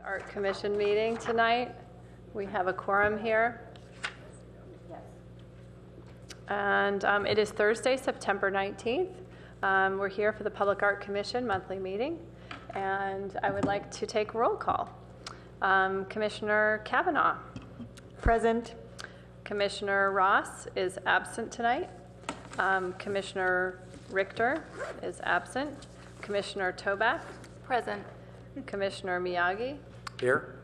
Art Commission meeting tonight. We have a quorum here. Yes. And it is Thursday, September 19th. We're here for the Public Art Commission monthly meeting, and I would like to take roll call. Commissioner Kavanaugh. Present. Commissioner Ross is absent tonight. Commissioner Richter is absent. Commissioner Toback. Present. Commissioner Miyagi. Here.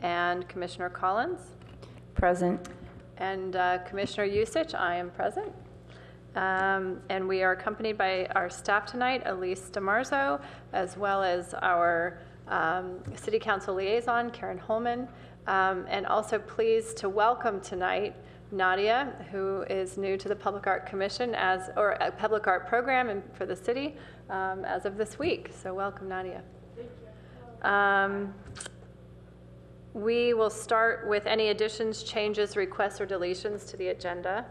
And Commissioner Collins. Present. And Commissioner Usich, I am present. And we are accompanied by our staff tonight, Elise DeMarzo, as well as our City Council liaison, Karen Holman, and also pleased to welcome tonight Nadia, who is new to the Public Art Commission or a Public Art Program for the city as of this week. So welcome, Nadia. We will start with any additions, changes, requests, or deletions to the agenda.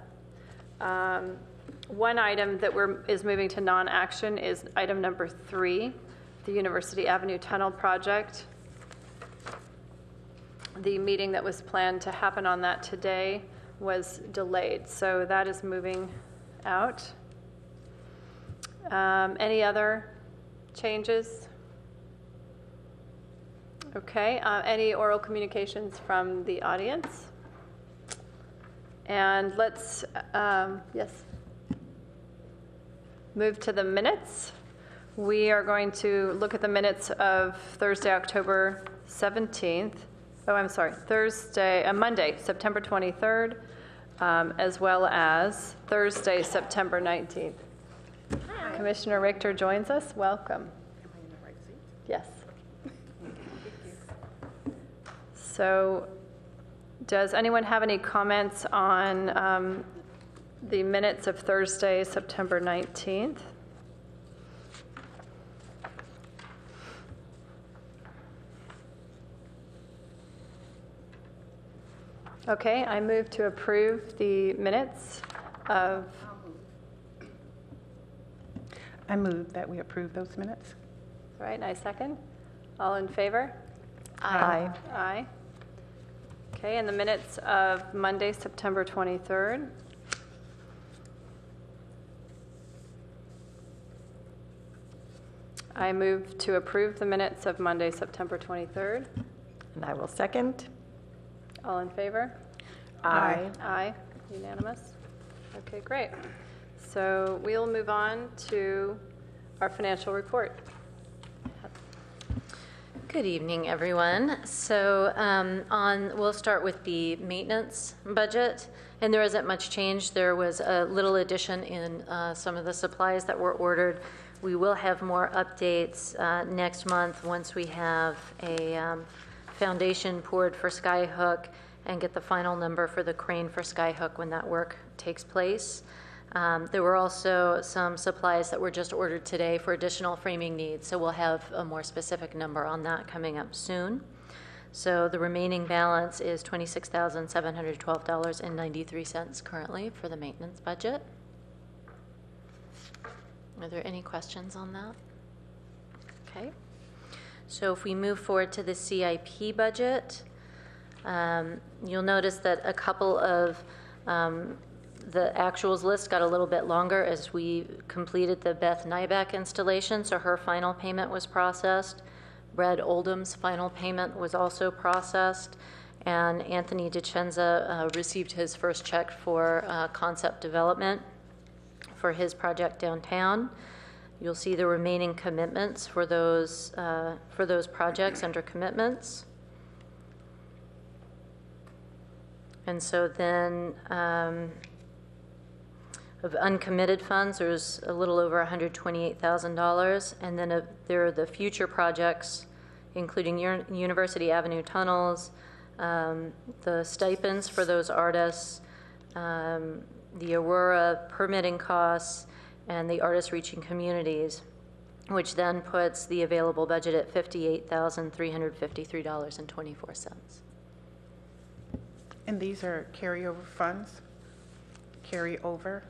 One item that is moving to non-action is item number 3, the University Avenue Tunnel Project. The meeting that was planned to happen on that today was delayed, so that is moving out. Any other changes? Okay, any oral communications from the audience? And let's, yes, move to the minutes. We are going to look at the minutes of Thursday, October 17th. Oh, I'm sorry, Monday, September 23rd, as well as Thursday, September 19th. Hi. Commissioner Richter joins us. Welcome. Am I in the right seat? Yes. So does anyone have any comments on the minutes of Thursday, September 19th? Okay, I move to approve the minutes of... I move that we approve those minutes. All right, and I second. All in favor? Aye. Aye. Okay, and the minutes of Monday, September 23rd. I move to approve the minutes of Monday, September 23rd. And I will second. All in favor? Aye. Aye. Unanimous? Okay, great. So we'll move on to our financial report. Good evening, everyone. So we'll start with the maintenance budget, and there isn't much change. There was a little addition in some of the supplies that were ordered. We will have more updates next month once we have a foundation poured for Skyhook and get the final number for the crane for Skyhook when that work takes place. There were also some supplies that were just ordered today for additional framing needs, so we'll have a more specific number on that coming up soon. So the remaining balance is $26,712.93 currently for the maintenance budget. Are there any questions on that? Okay. So if we move forward to the CIP budget, you'll notice that a couple of the actuals list got a little bit longer as we completed the Beth Nybeck installation, so her final payment was processed. Brad Oldham's final payment was also processed, and Anthony DeCenza received his first check for concept development for his project downtown. You'll see the remaining commitments for those projects under commitments. And so then of uncommitted funds, there's a little over $128,000. And then there are the future projects, including University Avenue tunnels, the stipends for those artists, the Aurora permitting costs, and the artists reaching communities, which then puts the available budget at $58,353.24. And these are carryover funds? Carry over?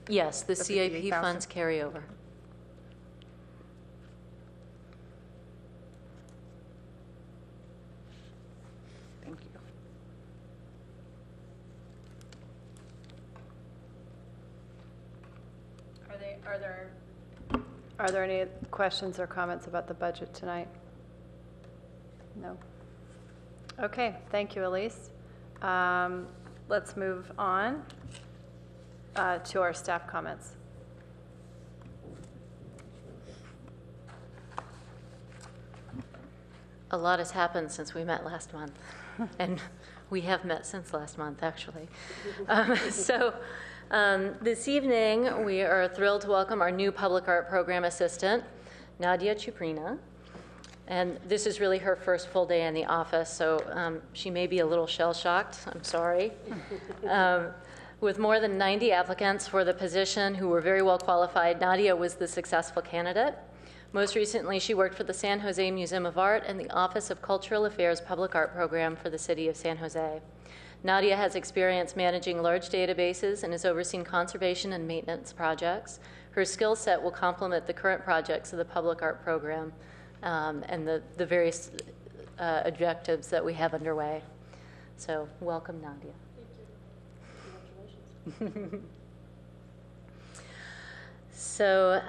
Yes, the CIP 58,000? funds carry over. Thank you. Are there any questions or comments about the budget tonight? No. Okay, thank you, Elise. Let's move on to our staff comments. A lot has happened since we met last month, and we have met since last month, actually. This evening, we are thrilled to welcome our new Public Art Program Assistant, Nadia Chuprina. And this is really her first full day in the office, so she may be a little shell-shocked. I'm sorry. With more than 90 applicants for the position who were very well qualified, Nadia was the successful candidate. Most recently, she worked for the San Jose Museum of Art and the Office of Cultural Affairs Public Art Program for the City of San Jose. Nadia has experience managing large databases and has overseen conservation and maintenance projects. Her skill set will complement the current projects of the Public Art Program and the various objectives that we have underway. So, welcome, Nadia. Thank you. So,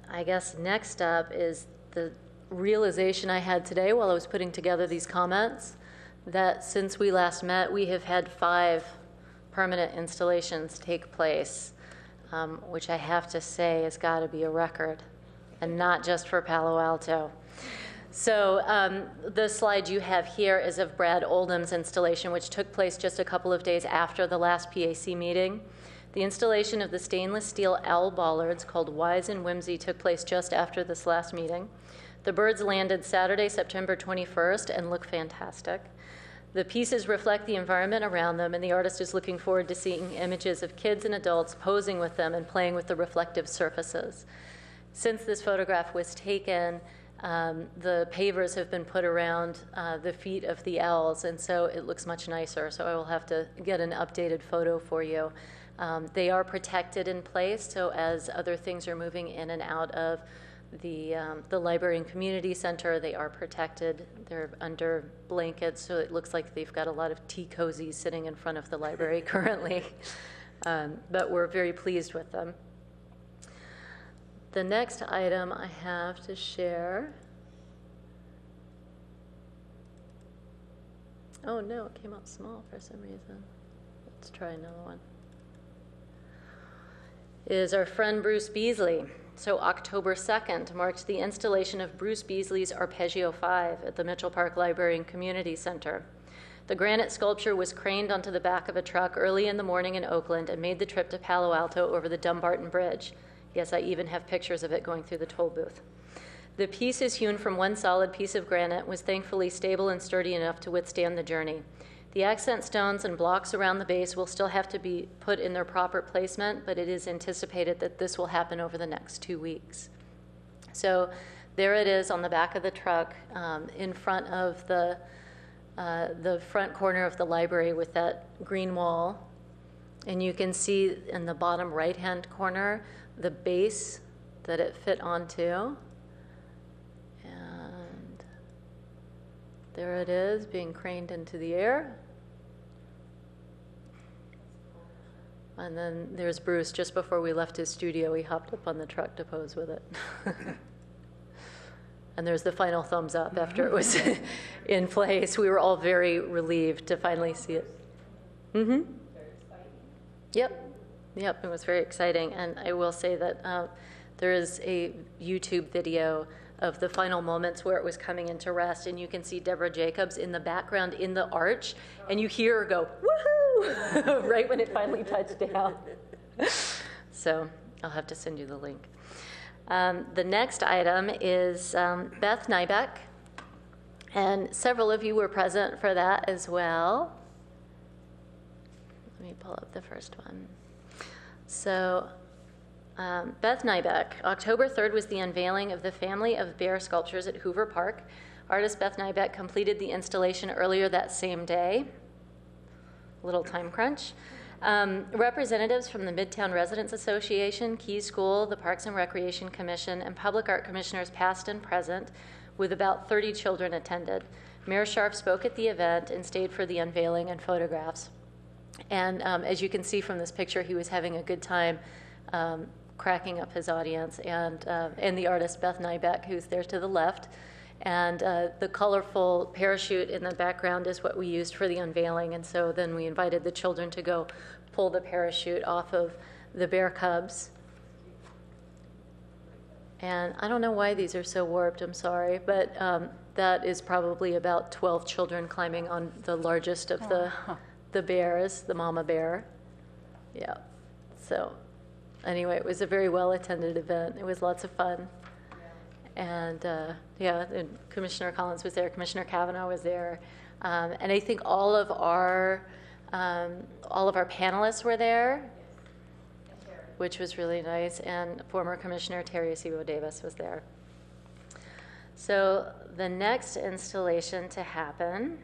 I guess next up is the realization I had today while I was putting together these comments, that since we last met, we have had 5 permanent installations take place, which I have to say has got to be a record, and not just for Palo Alto. So the slide you have here is of Brad Oldham's installation, which took place just a couple of days after the last PAC meeting. The installation of the stainless steel owl bollards called Wise and Whimsy took place just after this last meeting. The birds landed Saturday, September 21st, and look fantastic. The pieces reflect the environment around them, and the artist is looking forward to seeing images of kids and adults posing with them and playing with the reflective surfaces. Since this photograph was taken, the pavers have been put around the feet of the owls, and so it looks much nicer. So I will have to get an updated photo for you. They are protected in place, so as other things are moving in and out of the library and community center, they are protected. They're under blankets, so it looks like they've got a lot of tea cozies sitting in front of the library currently. But we're very pleased with them. The next item I have to share. Oh no, it came out small for some reason. Let's try another one. Is our friend Bruce Beasley. So October 2nd marked the installation of Bruce Beasley's Arpeggio 5 at the Mitchell Park Library and Community Center. The granite sculpture was craned onto the back of a truck early in the morning in Oakland and made the trip to Palo Alto over the Dumbarton Bridge. Yes, I even have pictures of it going through the toll booth. The piece is hewn from one solid piece of granite, was thankfully stable and sturdy enough to withstand the journey. The accent stones and blocks around the base will still have to be put in their proper placement, but it is anticipated that this will happen over the next 2 weeks. So there it is on the back of the truck in front of the front corner of the library with that green wall. And you can see in the bottom right-hand corner the base that it fit onto. And there it is, being craned into the air. And then there's Bruce. Just before we left his studio, he hopped up on the truck to pose with it. And there's the final thumbs up after it was in place. We were all very relieved to finally see it. Mm-hmm. Yep, it was very exciting. And I will say that there is a YouTube video of the final moments where it was coming into rest, and you can see Deborah Jacobs in the background in the arch, and you hear her go, woohoo, right when it finally touched down. So I'll have to send you the link. The next item is Beth Nybeck, and several of you were present for that as well. Let me pull up the first one. So Beth Nybeck, October 3rd was the unveiling of the Family of Bear sculptures at Hoover Park. Artist Beth Nybeck completed the installation earlier that same day. Little time crunch. Representatives from the Midtown Residents Association, Key School, the Parks and Recreation Commission, and Public Art Commissioners past and present, with about 30 children attended. Mayor Sharp spoke at the event and stayed for the unveiling and photographs. And as you can see from this picture, he was having a good time cracking up his audience, and the artist Beth Nybeck, who's there to the left. And the colorful parachute in the background is what we used for the unveiling. And so then we invited the children to go pull the parachute off of the bear cubs. And I don't know why these are so warped, I'm sorry, but that is probably about 12 children climbing on the largest of the bears, the mama bear. Yeah. So anyway, it was a very well-attended event. It was lots of fun. And and Commissioner Collins was there, Commissioner Kavanaugh was there, and I think all of our panelists were there, which was really nice, and former Commissioner Terry Acebo Davis was there. So the next installation to happen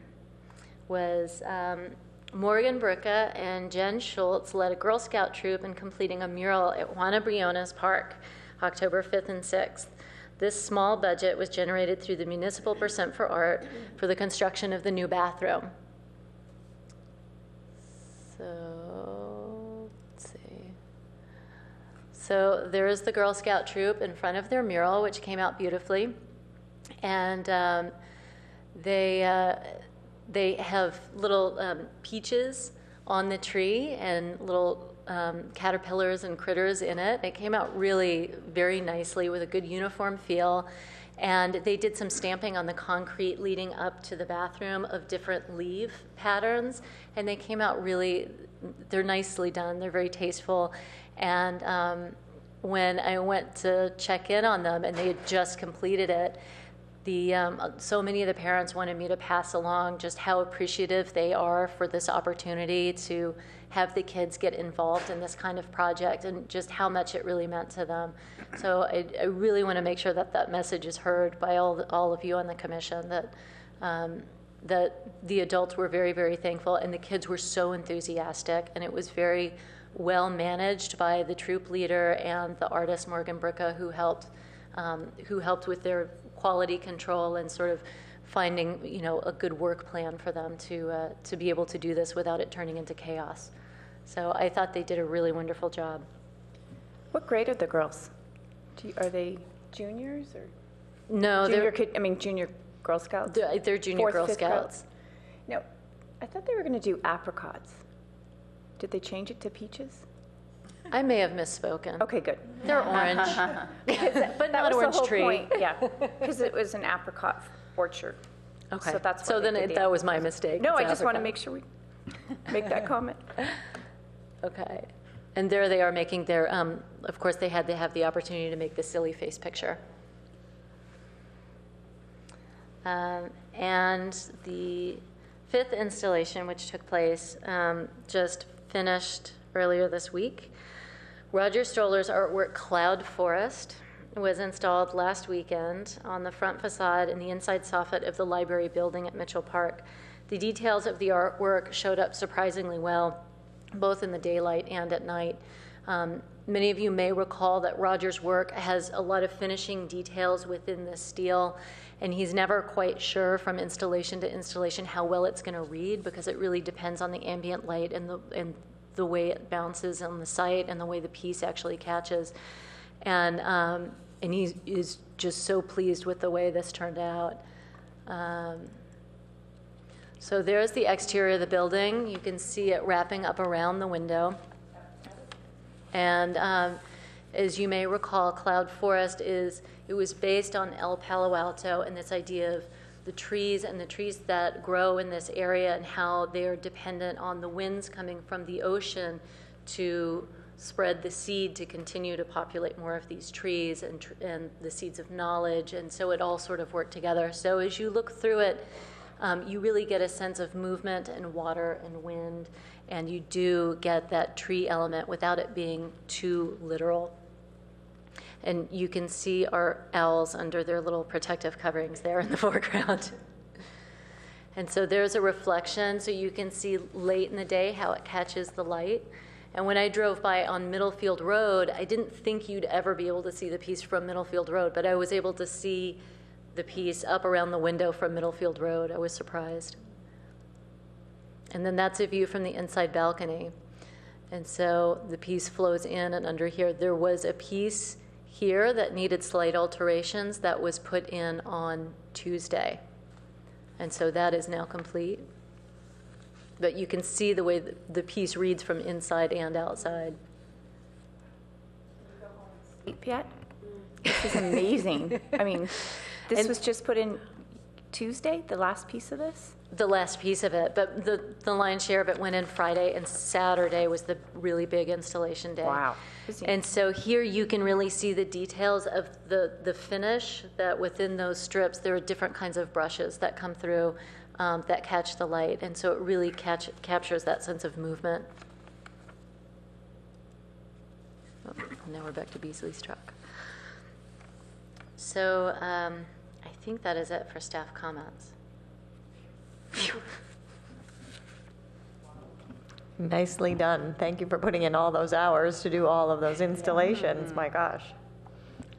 was Morgan Bricka and Jen Schultz led a Girl Scout troop in completing a mural at Juana Briones Park, October 5th and 6th. This small budget was generated through the Municipal Percent for Art for the construction of the new bathroom. So, let's see. So there's the Girl Scout troop in front of their mural, which came out beautifully. And they have little peaches on the tree and little caterpillars and critters in it. It came out really very nicely with a good uniform feel. And they did some stamping on the concrete leading up to the bathroom of different leaf patterns. And they came out really, they're nicely done. They're very tasteful. And when I went to check in on them and they had just completed it, so many of the parents wanted me to pass along just how appreciative they are for this opportunity to have the kids get involved in this kind of project and just how much it really meant to them. So I really want to make sure that that message is heard by all of you on the commission, that the adults were very, very thankful and the kids were so enthusiastic, and it was very well managed by the troop leader and the artist Morgan Bricka, who helped with their quality control and sort of finding, a good work plan for them to be able to do this without it turning into chaos. So I thought they did a really wonderful job. What grade are the girls? Are they juniors or? No, Junior Girl Scouts? they're junior Fourth, Girl fifth Scouts. No, I thought they were going to do apricots. Did they change it to peaches? I may have misspoken. Okay, good. They're orange, but not orange tree. Point, yeah, because it was an apricot orchard. Okay, So that's so why then they did that was my mistake. No, It's I just want to apricot. make sure we make that comment. Okay, and there they are making their. Of course, they had to have the opportunity to make the silly face picture. And the fifth installation, which took place, just finished earlier this week. Roger Stoller's artwork Cloud Forest was installed last weekend on the front facade and the inside soffit of the library building at Mitchell Park. The details of the artwork showed up surprisingly well, both in the daylight and at night. Many of you may recall that Roger's work has a lot of finishing details within the steel, and he's never quite sure from installation to installation how well it's going to read, because it really depends on the ambient light and the way it bounces on the site and the way the piece actually catches. And he is just so pleased with the way this turned out. So there's the exterior of the building. You can see it wrapping up around the window. And as you may recall, Cloud Forest was based on El Palo Alto and this idea of the trees that grow in this area and how they are dependent on the winds coming from the ocean to spread the seed to continue to populate more of these trees and the seeds of knowledge. And so it all sort of worked together. So as you look through it, you really get a sense of movement and water and wind, and you do get that tree element without it being too literal. And you can see our owls under their little protective coverings there in the foreground. And so there's a reflection, so you can see late in the day how it catches the light. And when I drove by on Middlefield Road, I didn't think you'd ever be able to see the piece from Middlefield Road, but I was able to see the piece up around the window from Middlefield Road. I was surprised. And then that's a view from the inside balcony. And so the piece flows in and under here. There was a piece here that needed slight alterations that was put in on Tuesday. And so that is now complete. But you can see the way the piece reads from inside and outside. Sleep yet? This is amazing. I mean, this was just put in Tuesday, the last piece of this? The last piece of it, but the lion's share of it went in Friday, and Saturday was the really big installation day. Wow. Busy. And so here you can really see the details of the finish, that within those strips, there are different kinds of brushes that come through that catch the light, and so it really captures that sense of movement. Oh, now we're back to Beasley's truck. So I think that is it for staff comments. Phew. Nicely done. Thank you for putting in all those hours to do all of those installations. My gosh.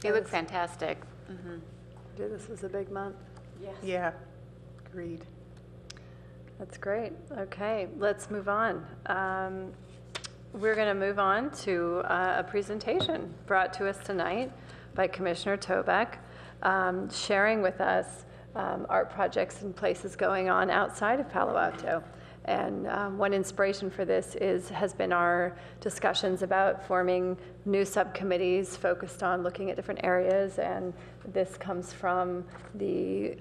You look fantastic. This was a big month. Yeah, agreed. That's great. Okay, let's move on. We're going to move on to a presentation brought to us tonight by Commissioner Toback, sharing with us art projects and places going on outside of Palo Alto. And one inspiration for this has been our discussions about forming new subcommittees focused on looking at different areas. And this comes from the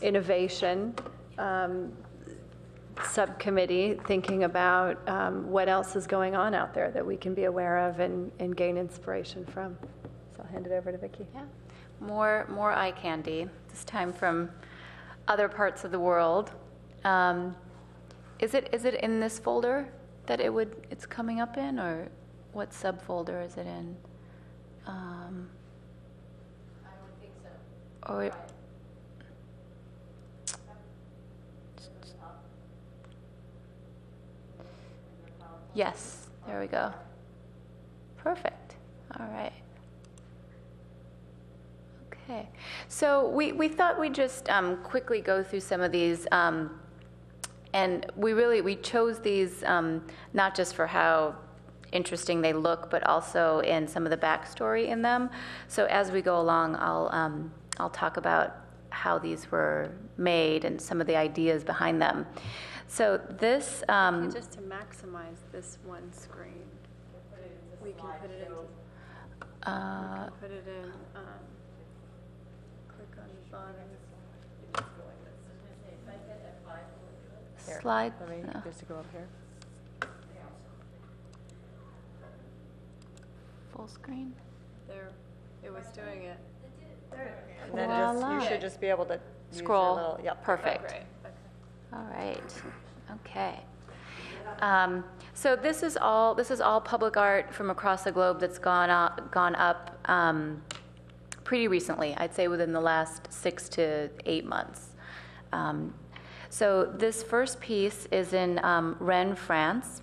innovation subcommittee, thinking about what else is going on out there that we can be aware of and gain inspiration from. So I'll hand it over to Vicki. Yeah. More eye candy, this time from other parts of the world. Is it in this folder that it's coming up in, or what subfolder is it in? I would think so. Or yes, there we go. Perfect. All right. Okay, so we thought we'd just quickly go through some of these, and we chose these not just for how interesting they look, but also in some of the backstory in them. So as we go along, I'll talk about how these were made and some of the ideas behind them. So this Just to maximize this one screen, we can put it in. Click on the bottom. slide. Let me just go up here. Full screen. There, it was doing it. And then you should just be able to use Scroll. your little, yep. Perfect. Great. All right. Okay. So this is all public art from across the globe that's gone up pretty recently. I'd say within the last 6 to 8 months. So this first piece is in Rennes, France.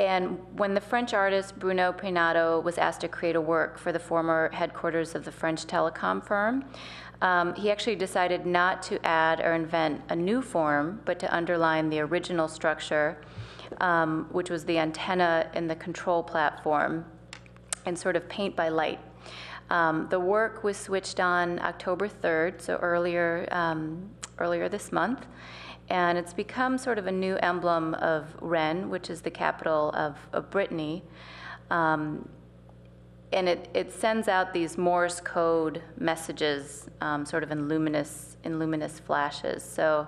And when the French artist Bruno Pinato was asked to create a work for the former headquarters of the French telecom firm, he actually decided not to add or invent a new form, but to underline the original structure, which was the antenna and the control platform, and sort of paint by light. The work was switched on October 3rd, so earlier this month, and it's become sort of a new emblem of Rennes, which is the capital of Brittany. And it sends out these Morse code messages, sort of in luminous flashes. So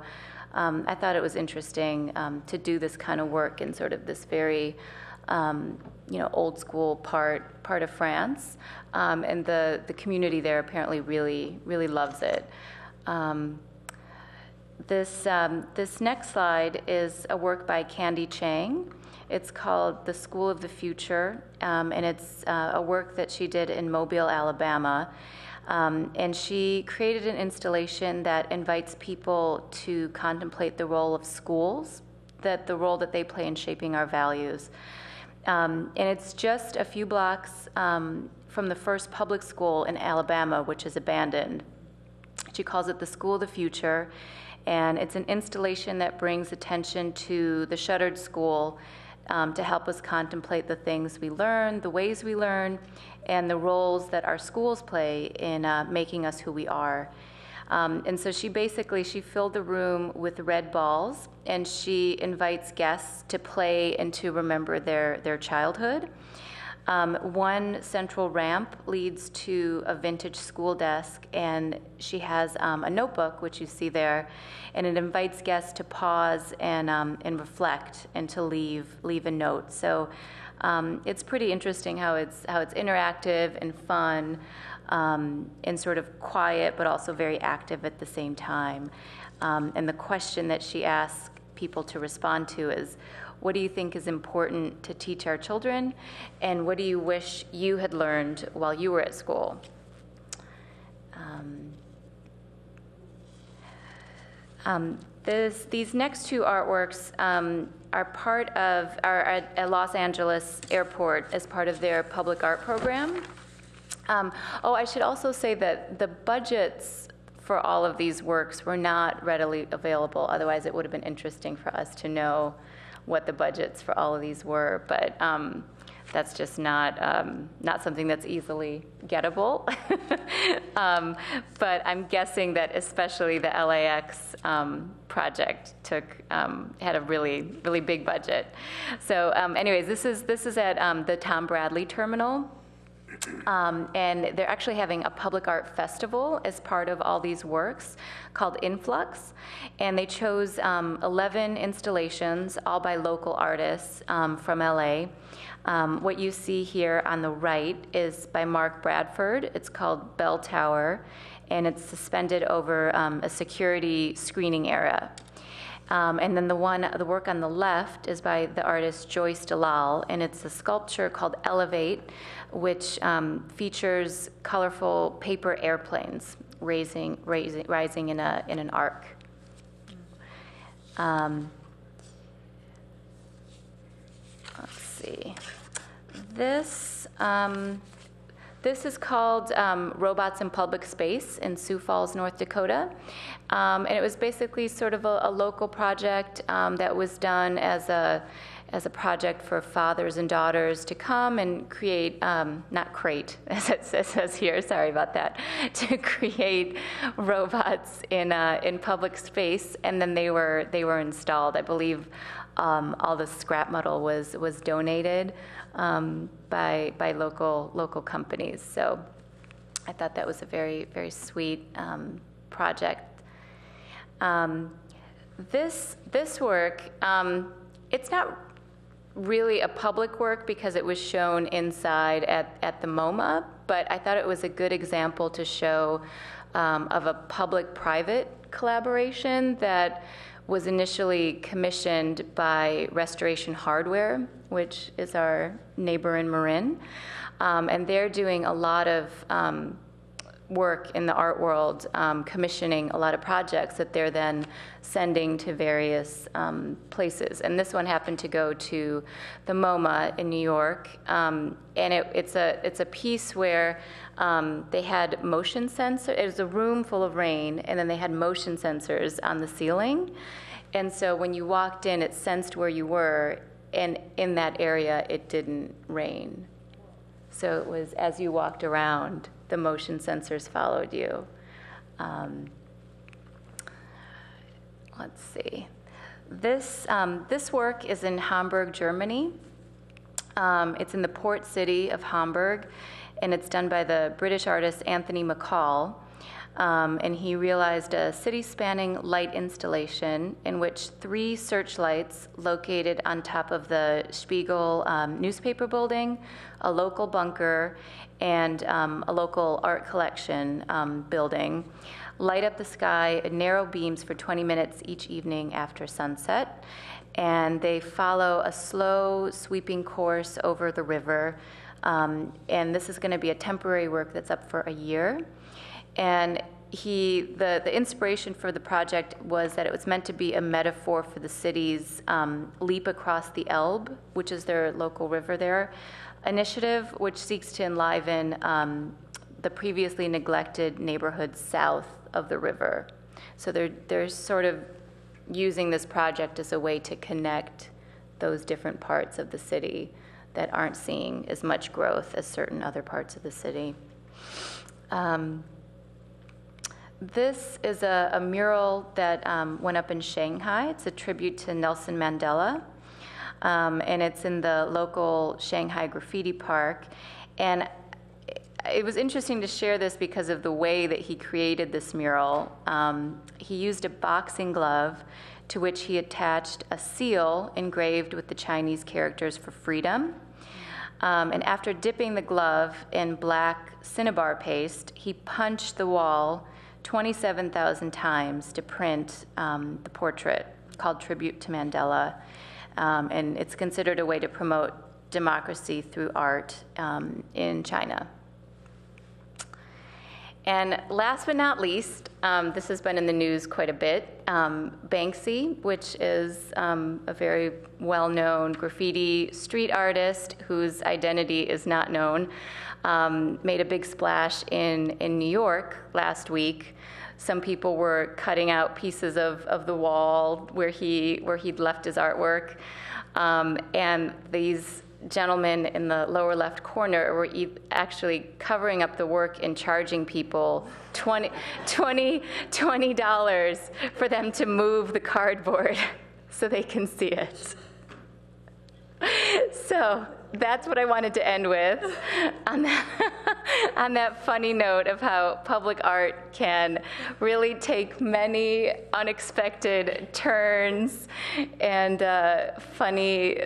I thought it was interesting to do this kind of work in sort of this very, old school part of France, and the community there apparently really loves it. This next slide is a work by Candy Chang. It's called The School of the Future, and it's a work that she did in Mobile, Alabama. And she created an installation that invites people to contemplate the role of schools, the role that they play in shaping our values. And it's just a few blocks from the first public school in Alabama, which is abandoned. She calls it the School of the Future, and it's an installation that brings attention to the shuttered school to help us contemplate the things we learn, the ways we learn, and the roles that our schools play in making us who we are. And so she filled the room with red balls, and she invites guests to play and to remember their childhood. One central ramp leads to a vintage school desk, and she has a notebook, which you see there, and it invites guests to pause and reflect and to leave a note. So it's pretty interesting how it's interactive and fun, and sort of quiet, but also very active at the same time. And the question that she asks people to respond to is, what do you think is important to teach our children? And what do you wish you had learned while you were at school? These next two artworks are part of at Los Angeles Airport as part of their public art program. I should also say that the budgets for all of these works were not readily available. Otherwise, it would have been interesting for us to know what the budgets for all of these were, but that's just not something that's easily gettable. But I'm guessing that especially the LAX project had a really, really big budget. So anyways, this is at the Tom Bradley Terminal. And they're actually having a public art festival as part of all these works called Influx. And they chose 11 installations, all by local artists from LA. What you see here on the right is by Mark Bradford. It's called Bell Tower, and it's suspended over a security screening area. And then the work on the left is by the artist Joyce Dalal, and it's a sculpture called Elevate, which features colorful paper airplanes rising in an arc. Let's see. This is called Robots in Public Space in Sioux Falls, North Dakota. And it was basically sort of a local project that was done as a project for fathers and daughters to come and create, not crate, as it says here, sorry about that, to create robots in public space, and then they were installed. I believe all the scrap metal was donated by local companies. So I thought that was a very, very sweet project. This work, it's not really a public work because it was shown inside at the MoMA, but I thought it was a good example to show of a public-private collaboration that was initially commissioned by Restoration Hardware, which is our neighbor in Marin. And they're doing a lot of work in the art world, commissioning a lot of projects that they're then sending to various places. And this one happened to go to the MoMA in New York. And it's a piece where they had motion sensors. It was a room full of rain, and then they had motion sensors on the ceiling. And so when you walked in, it sensed where you were, and in that area, it didn't rain. So it was, as you walked around, the motion sensors followed you. Let's see. This work is in Hamburg, Germany. It's in the port city of Hamburg, and it's done by the British artist Anthony McCall. And he realized a city-spanning light installation in which 3 searchlights located on top of the Spiegel newspaper building, a local bunker, and a local art collection building light up the sky in narrow beams for 20 minutes each evening after sunset. And they follow a slow, sweeping course over the river. And this is going to be a temporary work that's up for a year. And the inspiration for the project was that it was meant to be a metaphor for the city's leap across the Elbe, which is their local river there, initiative, which seeks to enliven the previously neglected neighborhoods south of the river. So they're sort of using this project as a way to connect those different parts of the city that aren't seeing as much growth as certain other parts of the city. This is a mural that went up in Shanghai. It's a tribute to Nelson Mandela, and it's in the local Shanghai Graffiti Park. And it was interesting to share this because of the way that he created this mural. He used a boxing glove to which he attached a seal engraved with the Chinese characters for freedom. And after dipping the glove in black cinnabar paste, he punched the wall 27,000 times to print the portrait called Tribute to Mandela. And it's considered a way to promote democracy through art in China. And last but not least, this has been in the news quite a bit, Banksy, which is a very well-known graffiti street artist whose identity is not known, made a big splash in New York last week. Some people were cutting out pieces of the wall where he'd left his artwork, and these gentlemen in the lower left corner were actually covering up the work and charging people $20 for them to move the cardboard so they can see it. So that's what I wanted to end with, on that funny note of how public art can really take many unexpected turns and funny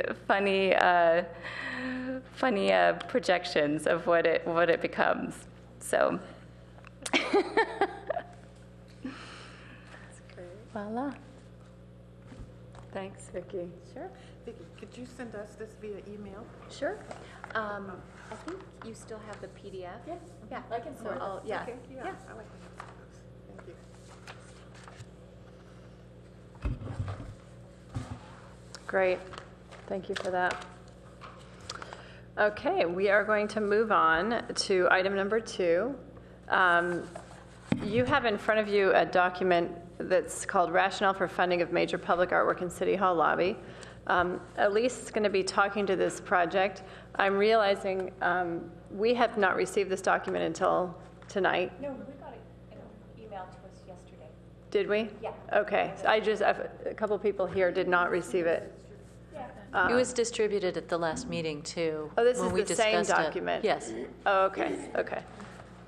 projections of what it becomes. So, voila. Thanks, Vicki. Sure. Vicki, could you send us this via email? Sure. I think you still have the PDF. Yes. Yeah, I can sort it. Yeah. Okay, yeah. Yeah. I like those. Thank you. Great. Thank you for that. Okay, we are going to move on to item number 2. You have in front of you a document that's called Rationale for Funding of Major Public Artwork in City Hall Lobby. Elise is going to be talking to this project. I'm realizing we have not received this document until tonight. No, we got an email to us yesterday. Did we? Yeah. Okay, so a couple people here did not receive it. It was distributed at the last meeting, too. Oh, this when is we the same discussed it. document? Yes. Oh, okay.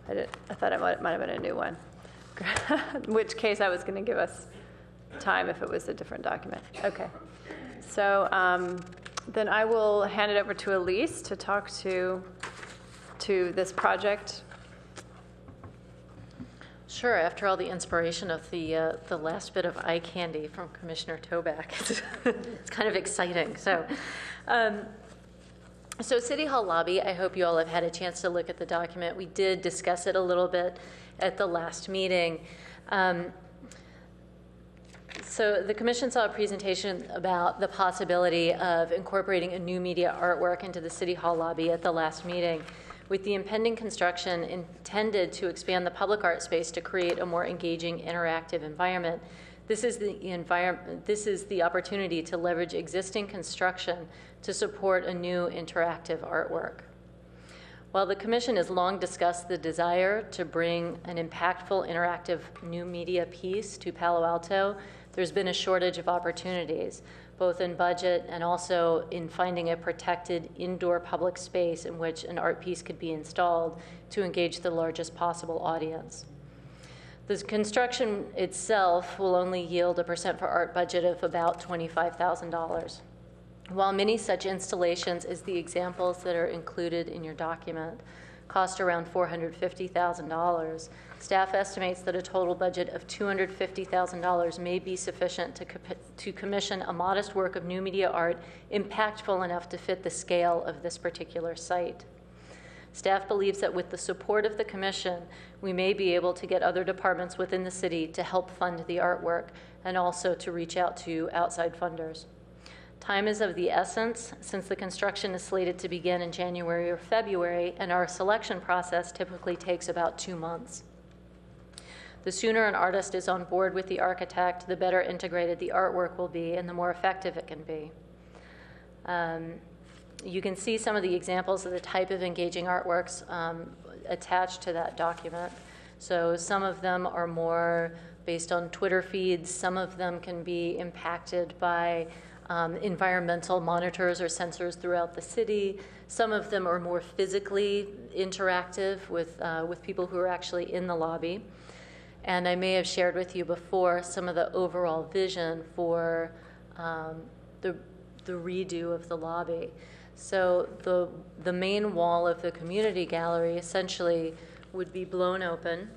I thought it might have been a new one. In which case I was going to give us time if it was a different document. Okay. So then I will hand it over to Elise to talk to this project. Sure. After all the inspiration of the last bit of eye candy from Commissioner Toback, it's kind of exciting. So City Hall Lobby, I hope you all have had a chance to look at the document. We did discuss it a little bit at the last meeting. So the Commission saw a presentation about the possibility of incorporating a new media artwork into the City Hall lobby at the last meeting, with the impending construction intended to expand the public art space to create a more engaging, interactive environment. This is the opportunity to leverage existing construction to support a new interactive artwork. While the Commission has long discussed the desire to bring an impactful, interactive new media piece to Palo Alto, there's been a shortage of opportunities, both in budget and also in finding a protected indoor public space in which an art piece could be installed to engage the largest possible audience. The construction itself will only yield a % for art budget of about $25,000. While many such installations as the examples that are included in your document cost around $450,000, staff estimates that a total budget of $250,000 may be sufficient to commission a modest work of new media art impactful enough to fit the scale of this particular site. Staff believes that with the support of the Commission, we may be able to get other departments within the city to help fund the artwork and also to reach out to outside funders. Time is of the essence since the construction is slated to begin in January or February, and our selection process typically takes about 2 months. The sooner an artist is on board with the architect, the better integrated the artwork will be and the more effective it can be. You can see some of the examples of the type of engaging artworks attached to that document. So some of them are more based on Twitter feeds. Some of them can be impacted by environmental monitors or sensors throughout the city. Some of them are more physically interactive with people who are actually in the lobby. And I may have shared with you before some of the overall vision for the redo of the lobby. So the main wall of the community gallery essentially would be blown open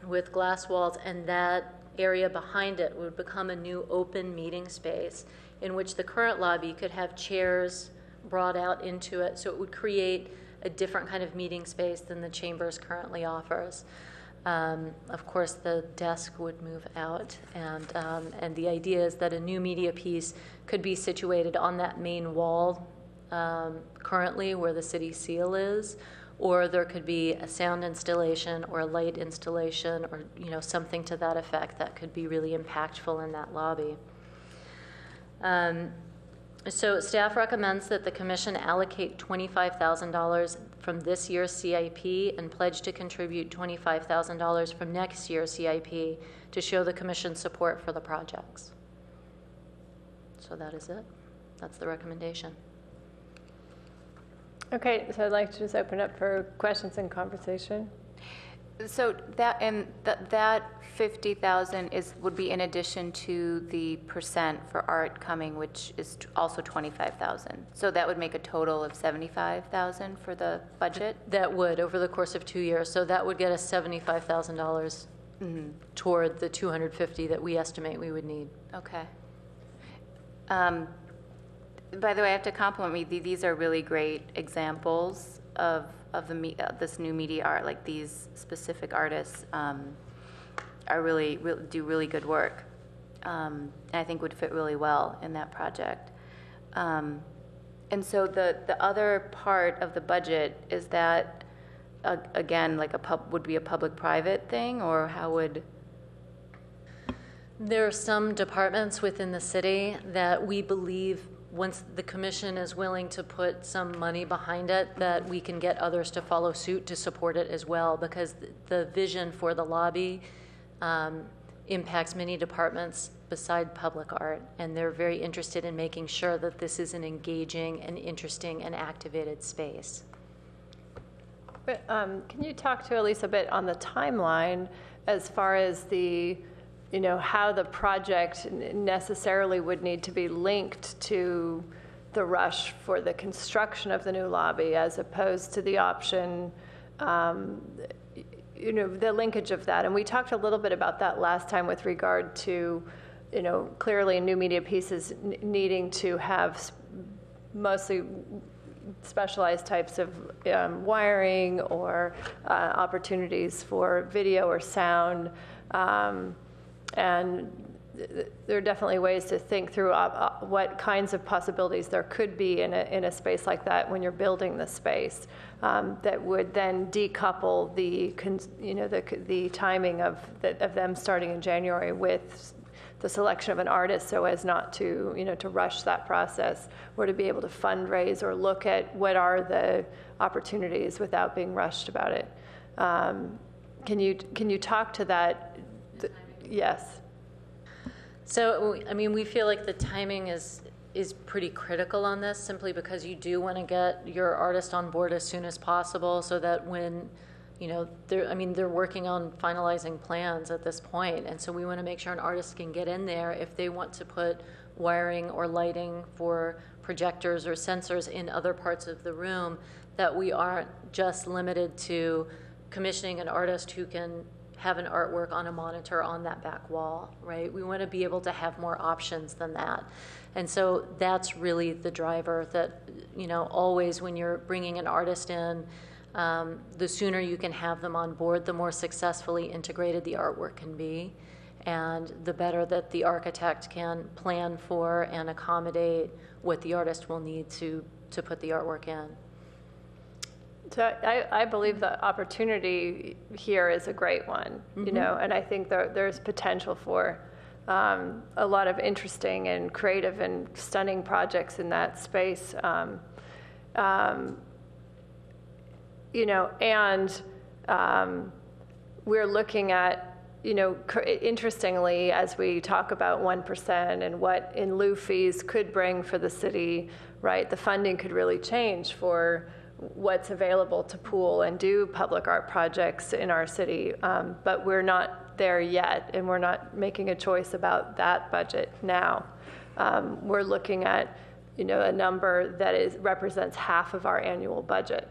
with glass walls, and that area behind it would become a new open meeting space in which the current lobby could have chairs brought out into it, so it would create a different kind of meeting space than the Chambers currently offers. Of course, the desk would move out, and the idea is that a new media piece could be situated on that main wall currently where the city seal is, or there could be a sound installation or a light installation or something to that effect that could be really impactful in that lobby. So staff recommends that the commission allocate $25,000 from this year's CIP and pledge to contribute $25,000 from next year's CIP to show the commission's support for the projects. So that is it. That's the recommendation. Okay, so I'd like to just open up for questions and conversation. So that 50,000 would be in addition to the percent for art coming, which is also 25,000. So that would make a total of 75,000 for the budget? That would, over the course of 2 years. So that would get us $75,000 toward the 250 that we estimate we would need. Okay. By the way, I have to compliment you. These are really great examples of this new media art. Like, these specific artists are do really good work, and I think would fit really well in that project. And so the other part of the budget, is that again like would be a public-private thing, or how would? There are some departments within the city that we believe, once the commission is willing to put some money behind it, that we can get others to follow suit to support it as well, because the vision for the lobby impacts many departments beside public art, and they're very interested in making sure that this is an engaging and interesting and activated space. But, can you talk to Elise a bit on the timeline as far as how the project necessarily would need to be linked to the rush for the construction of the new lobby, as opposed to the option, the linkage of that. And we talked a little bit about that last time with regard to, clearly new media pieces needing to have mostly specialized types of wiring or opportunities for video or sound. And there are definitely ways to think through what kinds of possibilities there could be in a space like that when you're building the space, that would then decouple the timing of them starting in January with the selection of an artist, so as not to to rush that process, or to be able to fundraise or look at what are the opportunities without being rushed about it. Can you talk to that? Yes. So, I mean, we feel like the timing is pretty critical on this, simply because you do want to get your artist on board as soon as possible, so that when, they're working on finalizing plans at this point, and so we want to make sure an artist can get in there if they want to put wiring or lighting for projectors or sensors in other parts of the room, that we aren't just limited to commissioning an artist who can have an artwork on a monitor on that back wall, right? We want to be able to have more options than that. And so that's really the driver, that, always when you're bringing an artist in, the sooner you can have them on board, the more successfully integrated the artwork can be. and the better that the architect can plan for and accommodate what the artist will need to put the artwork in. So I believe the opportunity here is a great one, you know, and I think there's potential for a lot of interesting and creative and stunning projects in that space. You know, and we're looking at, you know, interestingly, as we talk about 1% and what in lieu fees could bring for the city, right? The funding could really change for what's available to pool and do public art projects in our city, but we're not there yet, and we're not making a choice about that budget now. We're looking at, you know, a number that represents half of our annual budget.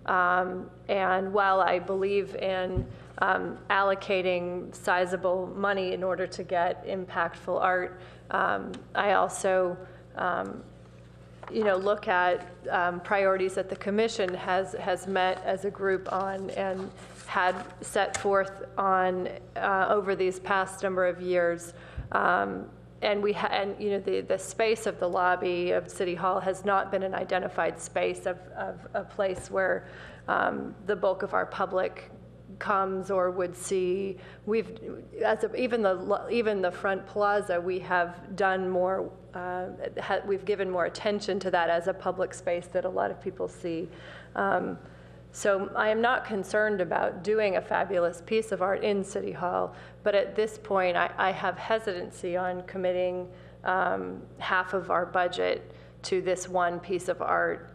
And while I believe in allocating sizable money in order to get impactful art, I also you know, look at priorities that the commission has met as a group on and had set forth on over these past number of years. And you know, the space of the lobby of City Hall has not been an identified space of a place where the bulk of our public comes or would see. Even the front plaza, we have done more. We've given more attention to that as a public space that a lot of people see. So I am not concerned about doing a fabulous piece of art in City Hall, but at this point, I have hesitancy on committing half of our budget to this one piece of art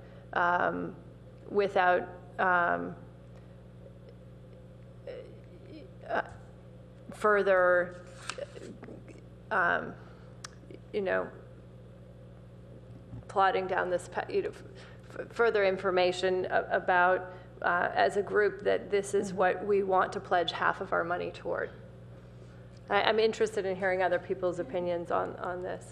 without further, you know, plodding down this, you know, further information about, as a group, that this is what we want to pledge half of our money toward. I'm interested in hearing other people's opinions on this.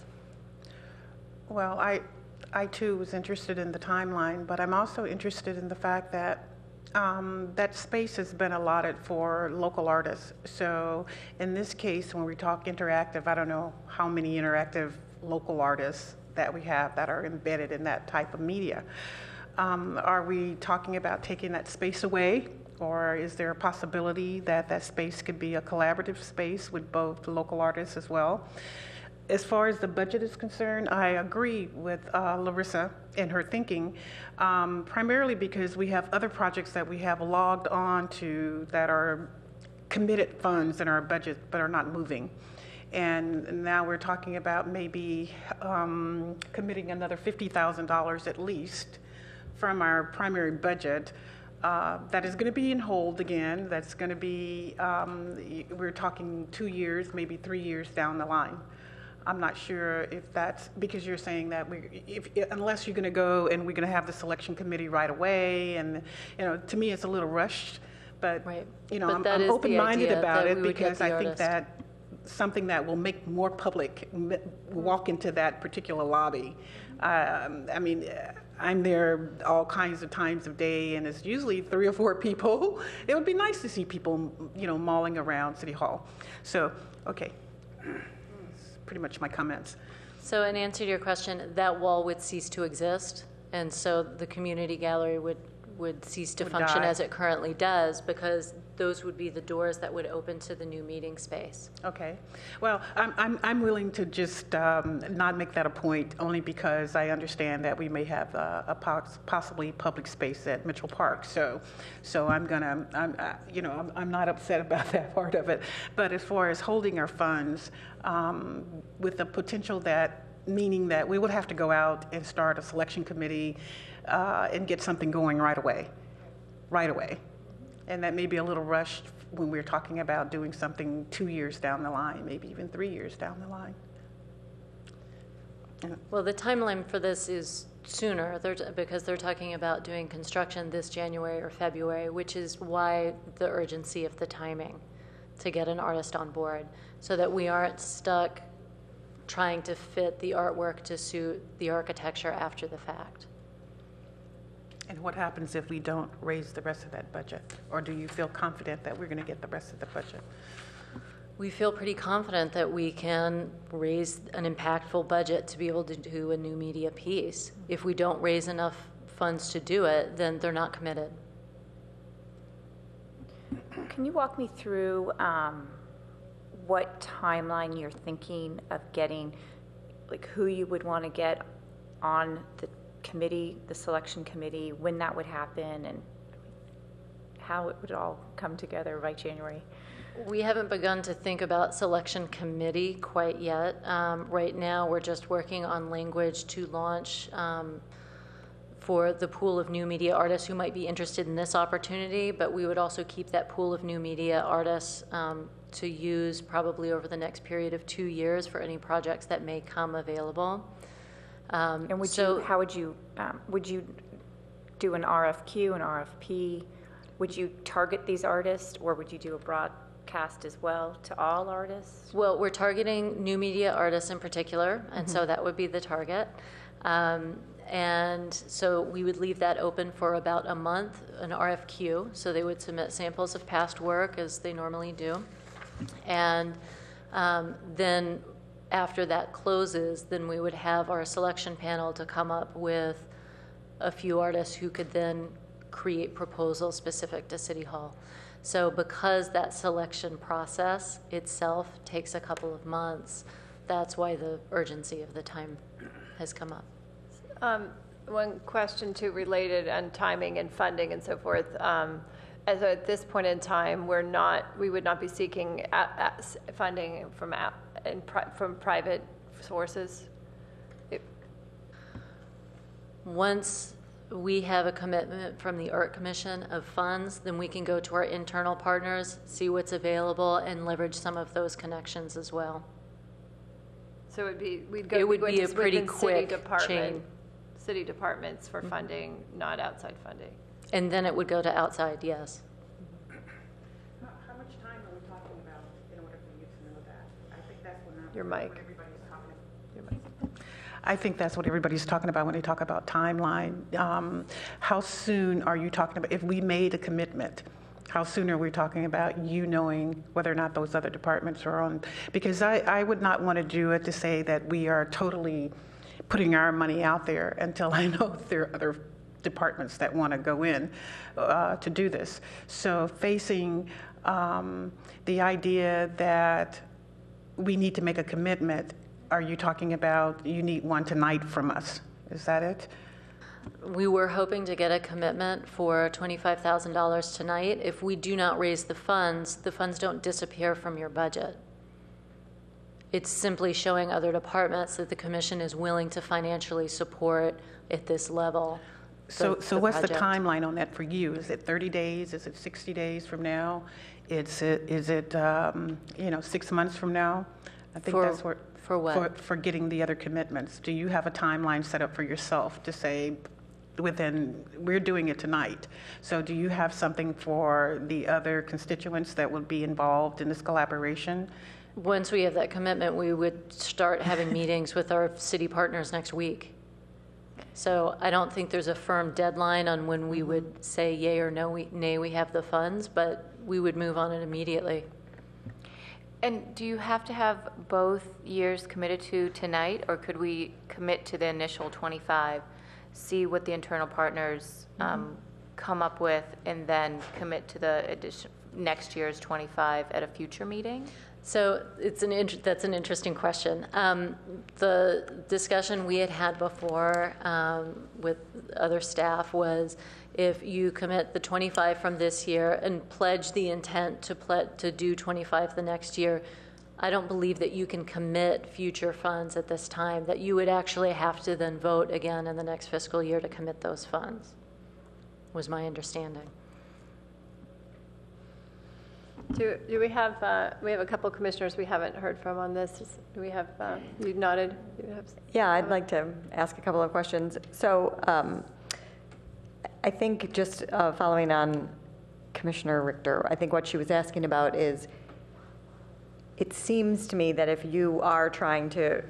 Well, I too was interested in the timeline, but I'm also interested in the fact that that space has been allotted for local artists. So in this case, when we talk interactive, I don't know how many interactive local artists that we have that are embedded in that type of media. Are we talking about taking that space away, or is there a possibility that that space could be a collaborative space with both local artists as well? As far as the budget is concerned, I agree with Larissa in her thinking, primarily because we have other projects that we have logged on to that are committed funds in our budget but are not moving. And now we're talking about maybe committing another $50,000 at least from our primary budget. That is going to be in hold again. That's going to be, we're talking 2 years, maybe 3 years down the line. I'm not sure if that's, because you're saying that unless you're going to go and we're going to have the selection committee right away, and, you know, to me it's a little rushed, but, Right. you know, But I'm that is the open-minded idea, about that it we would get because the I think artist. that something that will make more public walk into that particular lobby. I mean, I'm there all kinds of times of day, and it's usually 3 or 4 people. It would be nice to see people, you know, mulling around City Hall. So, okay, that's pretty much my comments. So in answer to your question, that wall would cease to exist, and so the community gallery would cease to Would function die. as it currently does, because those would be the doors that would open to the new meeting space. Okay. Well, I'm willing to just not make that a point, only because I understand that we may have a possibly public space at Mitchell Park. So I'm you know, I'm not upset about that part of it. But as far as holding our funds, with the potential that, meaning that we would have to go out and start a selection committee and get something going right away. And that may be a little rushed when we're talking about doing something 2 years down the line, maybe even 3 years down the line. Well, the timeline for this is sooner, because they're talking about doing construction this January or February, which is why the urgency of the timing to get an artist on board, so that we aren't stuck trying to fit the artwork to suit the architecture after the fact. And what happens if we don't raise the rest of that budget? Or do you feel confident that we're going to get the rest of the budget? We feel pretty confident that we can raise an impactful budget to be able to do a new media piece. If we don't raise enough funds to do it, then they're not committed. Can you walk me through what timeline you're thinking of getting, like who you would want to get on the committee, the selection committee, when that would happen, and how it would all come together by January? We haven't begun to think about selection committee quite yet. Right now, we're just working on language to launch for the pool of new media artists who might be interested in this opportunity, but we would also keep that pool of new media artists to use probably over the next period of 2 years for any projects that may come available. And how would you do an RFQ, an RFP? Would you target these artists, or would you do a broadcast as well to all artists? Well, we're targeting new media artists in particular, and so that would be the target. And so we would leave that open for about a month, an RFQ, so they would submit samples of past work as they normally do. And then after that closes, then we would have our selection panel to come up with a few artists who could then create proposals specific to City Hall. So because that selection process itself takes a couple of months, that's why the urgency of the time has come up. One question too, related on timing and funding and so forth. As at this point in time, we would not be seeking funding from private sources. Once we have a commitment from the Art Commission of funds, then we can go to our internal partners, see what's available, and leverage some of those connections as well. So it would be a pretty quick chain. City departments for funding, not outside funding. And then it would go to outside, yes. How much time are we talking about in order for you to know that? I think that's what Your mic. everybody's talking about. Your mic. I think that's what everybody's talking about when they talk about timeline. How soon are you talking about, if we made a commitment, how soon are we talking about you knowing whether or not those other departments are on? Because I would not want to do it to say that we are totally putting our money out there until I know if there are other departments that want to go in to do this. So facing the idea that we need to make a commitment, are you talking about you need one tonight from us? Is that it? We were hoping to get a commitment for $25,000 tonight. If we do not raise the funds don't disappear from your budget. It's simply showing other departments that the commission is willing to financially support at this level. So what's the project. timeline on that for you? Is it 30 days? Is it 60 days from now? Is it 6 months from now? I think that's what. For what? For getting the other commitments. Do you have a timeline set up for yourself to say, we're doing it tonight. So do you have something for the other constituents that would be involved in this collaboration? Once we have that commitment, we would start having meetings with our city partners next week. So I don't think there's a firm deadline on when we would say yay or no, nay, we have the funds, but we would move on it immediately. And do you have to have both years committed to tonight, or could we commit to the initial 25, see what the internal partners come up with, and then commit to the next year's 25 at a future meeting? So that's an interesting question. The discussion we had before with other staff was, if you commit the 25 from this year and pledge the intent to do 25 the next year, I don't believe that you can commit future funds at this time, that you would actually have to then vote again in the next fiscal year to commit those funds, was my understanding. Do we have a couple commissioners we haven't heard from on this? Do we have, you nodded? Yeah, I'd like to ask a couple of questions. So I think just following on Commissioner Richter, I think what she was asking about is, it seems to me that if you are trying to,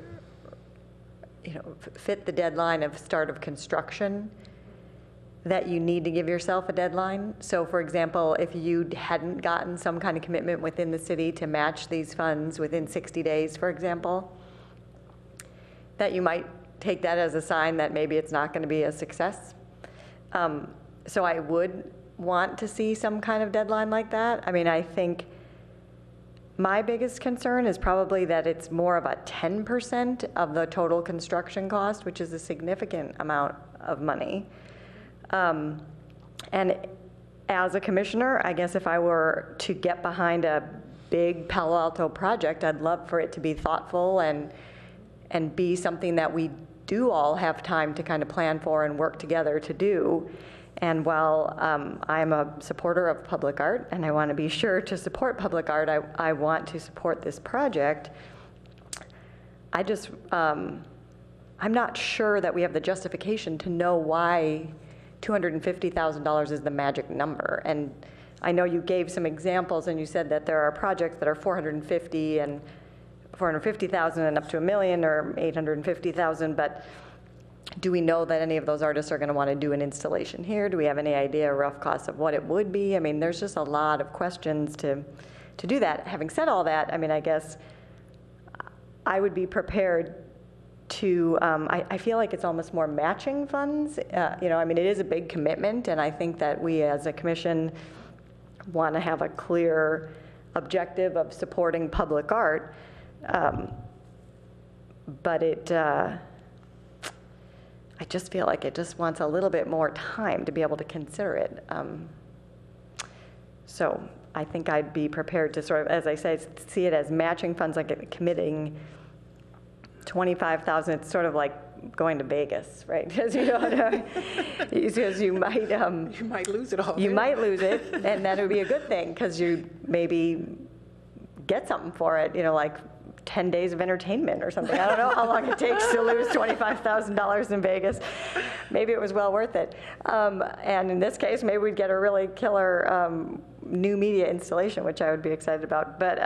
fit the deadline of start of construction, that you need to give yourself a deadline. So for example, if you hadn't gotten some kind of commitment within the city to match these funds within 60 days, for example, that you might take that as a sign that maybe it's not going to be a success. So I would want to see some kind of deadline like that. I mean, I think my biggest concern is probably that it's more of a 10% of the total construction cost, which is a significant amount of money. And as a commissioner, I guess if I were to get behind a big Palo Alto project, I'd love for it to be thoughtful and be something that we do all have time to kind of plan for and work together to do. And while I'm a supporter of public art, and I want to be sure to support public art, I want to support this project. I just, I'm not sure that we have the justification to know why $250,000 is the magic number. And I know you gave some examples, and you said that there are projects that are 450 and 450,000 and up to $1 million or 850,000, but do we know that any of those artists are going to want to do an installation here? Do we have any idea rough costs of what it would be? I mean, there's just a lot of questions to do that. Having said all that, I mean, I guess I would be prepared to, I feel like it's almost more matching funds. You know, I mean, it is a big commitment, and I think that we as a commission want to have a clear objective of supporting public art. But I just feel like it just wants a little bit more time to be able to consider it. So I think I'd be prepared to sort of, as I say, see it as matching funds, like committing $25,000. It's sort of like going to Vegas, right? Because because you might You might lose it all. You might lose it, and that would be a good thing because you maybe get something for it. You know, like 10 days of entertainment or something. I don't know how long it takes to lose $25,000 in Vegas. Maybe it was well worth it. And in this case, maybe we'd get a really killer new media installation, which I would be excited about. But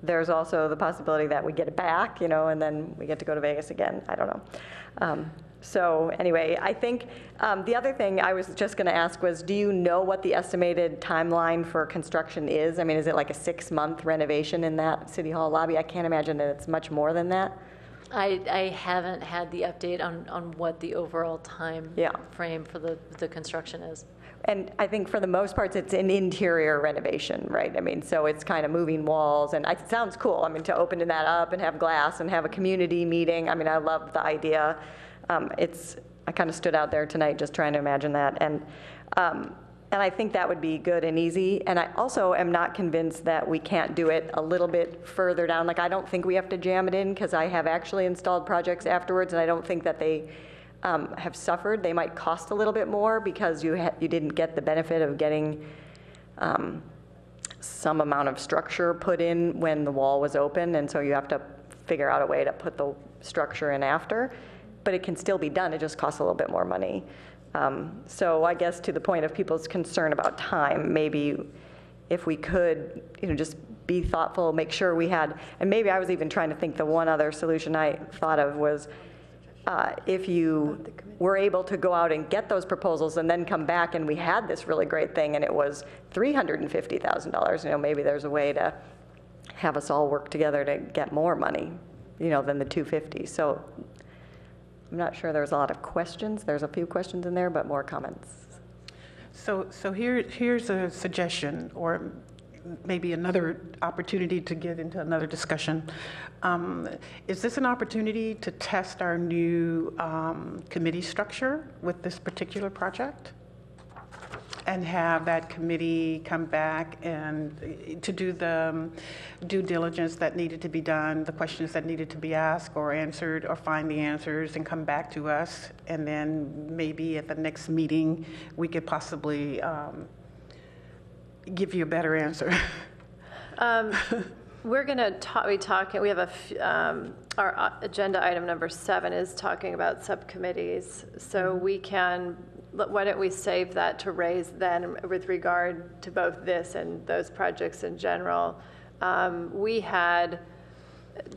there's also the possibility that we get it back, you know, and then we get to go to Vegas again. I don't know. So anyway, I think the other thing I was just going to ask was, do you know what the estimated timeline for construction is? I mean, is it like a 6-month renovation in that City Hall lobby? I can't imagine that it's much more than that. I haven't had the update on what the overall time Yeah. frame for the construction is. And I think for the most part, it's an interior renovation, right? I mean, so it's kind of moving walls, and it sounds cool. I mean, to open that up and have glass and have a community meeting. I mean, I love the idea. I kind of stood out there tonight just trying to imagine that. And I think that would be good and easy. And I also am not convinced that we can't do it a little bit further down. Like, I don't think we have to jam it in, because I have actually installed projects afterwards, and I don't think that they have suffered. They might cost a little bit more because you didn't get the benefit of getting some amount of structure put in when the wall was open, and so you have to figure out a way to put the structure in after. But it can still be done. It just costs a little bit more money. So I guess to the point of people's concern about time, maybe if we could, you know, just be thoughtful, make sure we had, and maybe I was even trying to think the one other solution I thought of was if you were able to go out and get those proposals and then come back and we had this really great thing and it was $350,000, you know, maybe there's a way to have us all work together to get more money, you know, than the $250. So I'm not sure there's a lot of questions. There's a few questions in there, but more comments. So here's a suggestion, or maybe another opportunity to get into another discussion. Is this an opportunity to test our new committee structure with this particular project? And have that committee come back and to do the due diligence that needed to be done, the questions that needed to be asked or answered, or find the answers and come back to us. And then maybe at the next meeting, we could possibly give you a better answer. We're going to we have our agenda item number 7 is talking about subcommittees. So we can, why don't we save that to raise then with regard to both this and those projects in general. We had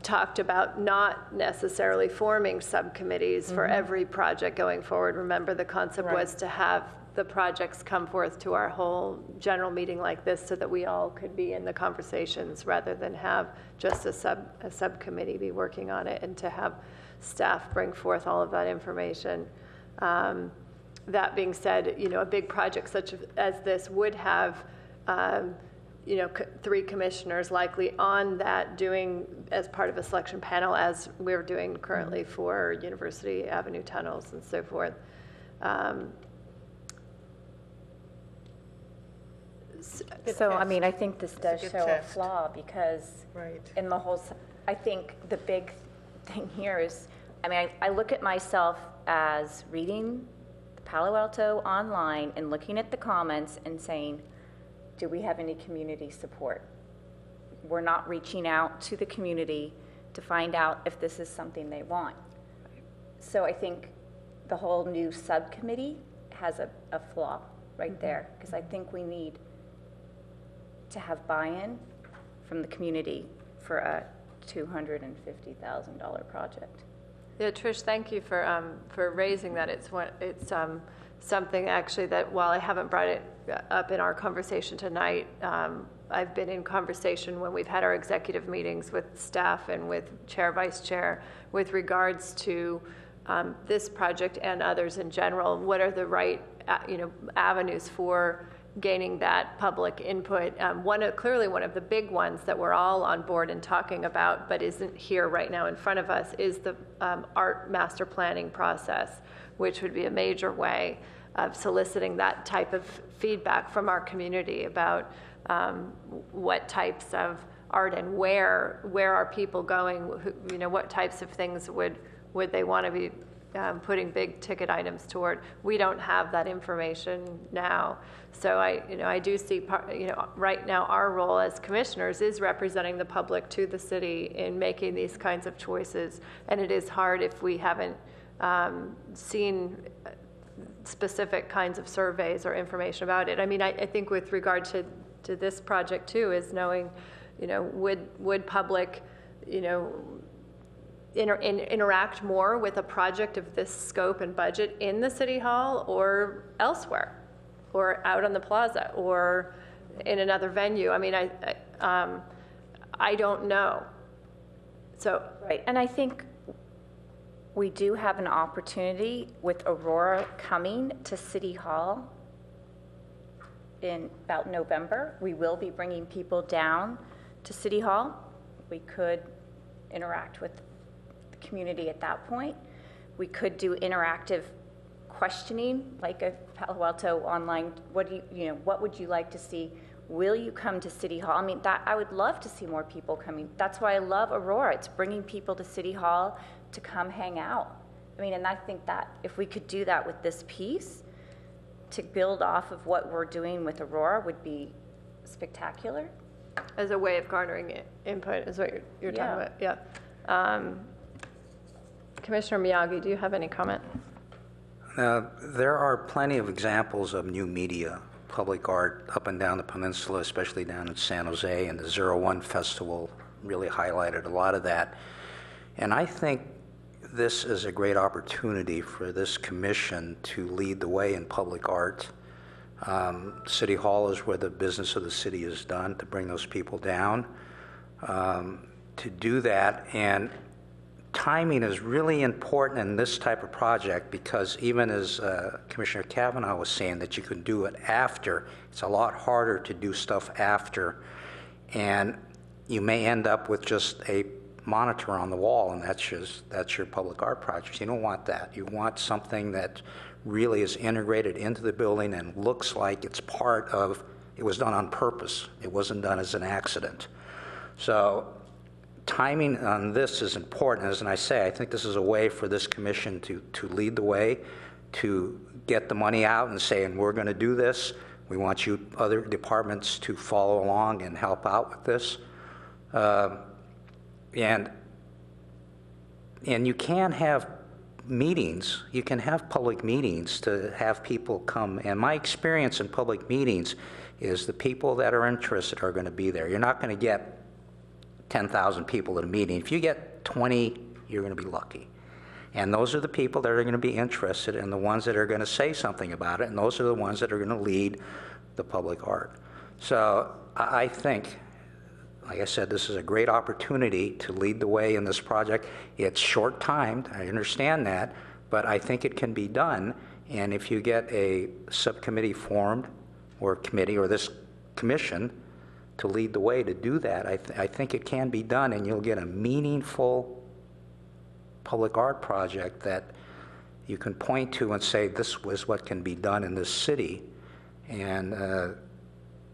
talked about not necessarily forming subcommittees for every project going forward. Remember, the concept was to have the projects come forth to our whole general meeting like this so that we all could be in the conversations rather than have just a subcommittee be working on it, and to have staff bring forth all of that information. That being said, a big project such as this would have, 3 commissioners likely on that doing as part of a selection panel, as we're doing currently for University Avenue tunnels and so forth. So, I mean, I think this does good show a test. flaw, because Right. in the whole, I think the big thing here is, I mean, I look at myself as reading the Palo Alto online and looking at the comments and saying, do we have any community support? We're not reaching out to the community to find out if this is something they want. So I think the whole new subcommittee has a flaw right there, because I think we need to have buy-in from the community for a $250,000 project. Yeah, Trish, thank you for raising that. It's something actually that, while I haven't brought it up in our conversation tonight, I've been in conversation when we've had our executive meetings with staff and with chair, vice chair, with regards to this project and others in general. What are the right avenues for gaining that public input? Clearly one of the big ones that we're all on board and talking about, but isn't here right now in front of us, is the art master planning process, which would be a major way of soliciting that type of feedback from our community about what types of art and where are people going, what types of things would they want to be putting big ticket items toward. We don't have that information now. So I do see, right now our role as commissioners is representing the public to the city in making these kinds of choices. And it is hard if we haven't seen specific kinds of surveys or information about it. I mean, I think with regard to this project too, is knowing, would public, interact more with a project of this scope and budget in the city hall or elsewhere, or out on the plaza, or in another venue. I mean, I don't know. So Right, and I think we do have an opportunity with Aurora coming to City Hall in about November. We will be bringing people down to City Hall. We could interact with the community at that point. We could do interactive questioning, like a Palo Alto online. What would you like to see? Will you come to City Hall? I mean, I would love to see more people coming. That's why I love Aurora. It's bringing people to City Hall to come hang out. I mean, and I think that if we could do that with this piece, to build off of what we're doing with Aurora, would be spectacular. as a way of garnering input is what you're talking about. Yeah. Commissioner Miyagi, do you have any comment? There are plenty of examples of new media, public art up and down the peninsula, especially down in San Jose, and the 01 Festival really highlighted a lot of that. And I think this is a great opportunity for this commission to lead the way in public art. City Hall is where the business of the city is done, to bring those people down. To do that, and timing is really important in this type of project, because even as Commissioner Kavanaugh was saying, that you can do it after, it's a lot harder to do stuff after, and you may end up with just a monitor on the wall, and that's your public art project. You don't want that. You want something that really is integrated into the building and looks like it's part of, it was done on purpose. It wasn't done as an accident. So timing on this is important. As I say, I think this is a way for this commission to lead the way, to get the money out and say, and we're going to do this. We want you other departments to follow along and help out with this. And you can have meetings, you can have public meetings to have people come. And my experience in public meetings is the people that are interested are going to be there. You're not going to get 10,000 people at a meeting. If you get 20, you're going to be lucky. And those are the people that are going to be interested and the ones that are going to say something about it, and those are the ones that are going to lead the public art. So I think, like I said, this is a great opportunity to lead the way in this project. It's short-timed, I understand that, but I think it can be done. And if you get a subcommittee formed, or committee, or this commission to lead the way to do that, I think it can be done, and you'll get a meaningful public art project that you can point to and say, this was what can be done in this city. And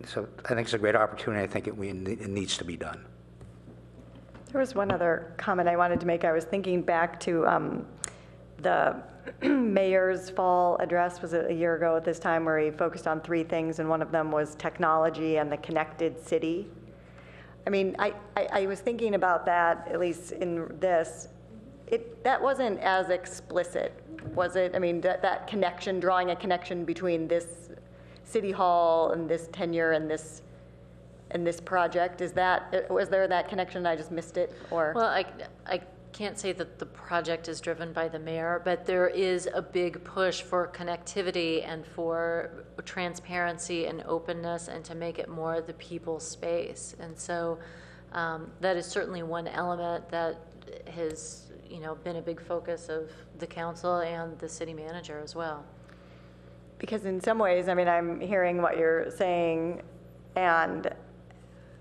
so I think it's a great opportunity. I think it needs to be done. There was one other comment I wanted to make. I was thinking back to the mayor's fall address, was it a year ago at this time, where he focused on 3 things, and one of them was technology and the connected city. I mean, I was thinking about that, at least in this. That wasn't as explicit, was it? I mean, that connection, drawing a connection between this city hall and this tenure and this project, was there that connection? I just missed it, or? Well, I can't say that the project is driven by the mayor, but there is a big push for connectivity and for transparency and openness, and to make it more the people's space. And so that is certainly one element that has been a big focus of the council and the city manager as well. Because in some ways, I mean, I'm hearing what you're saying, and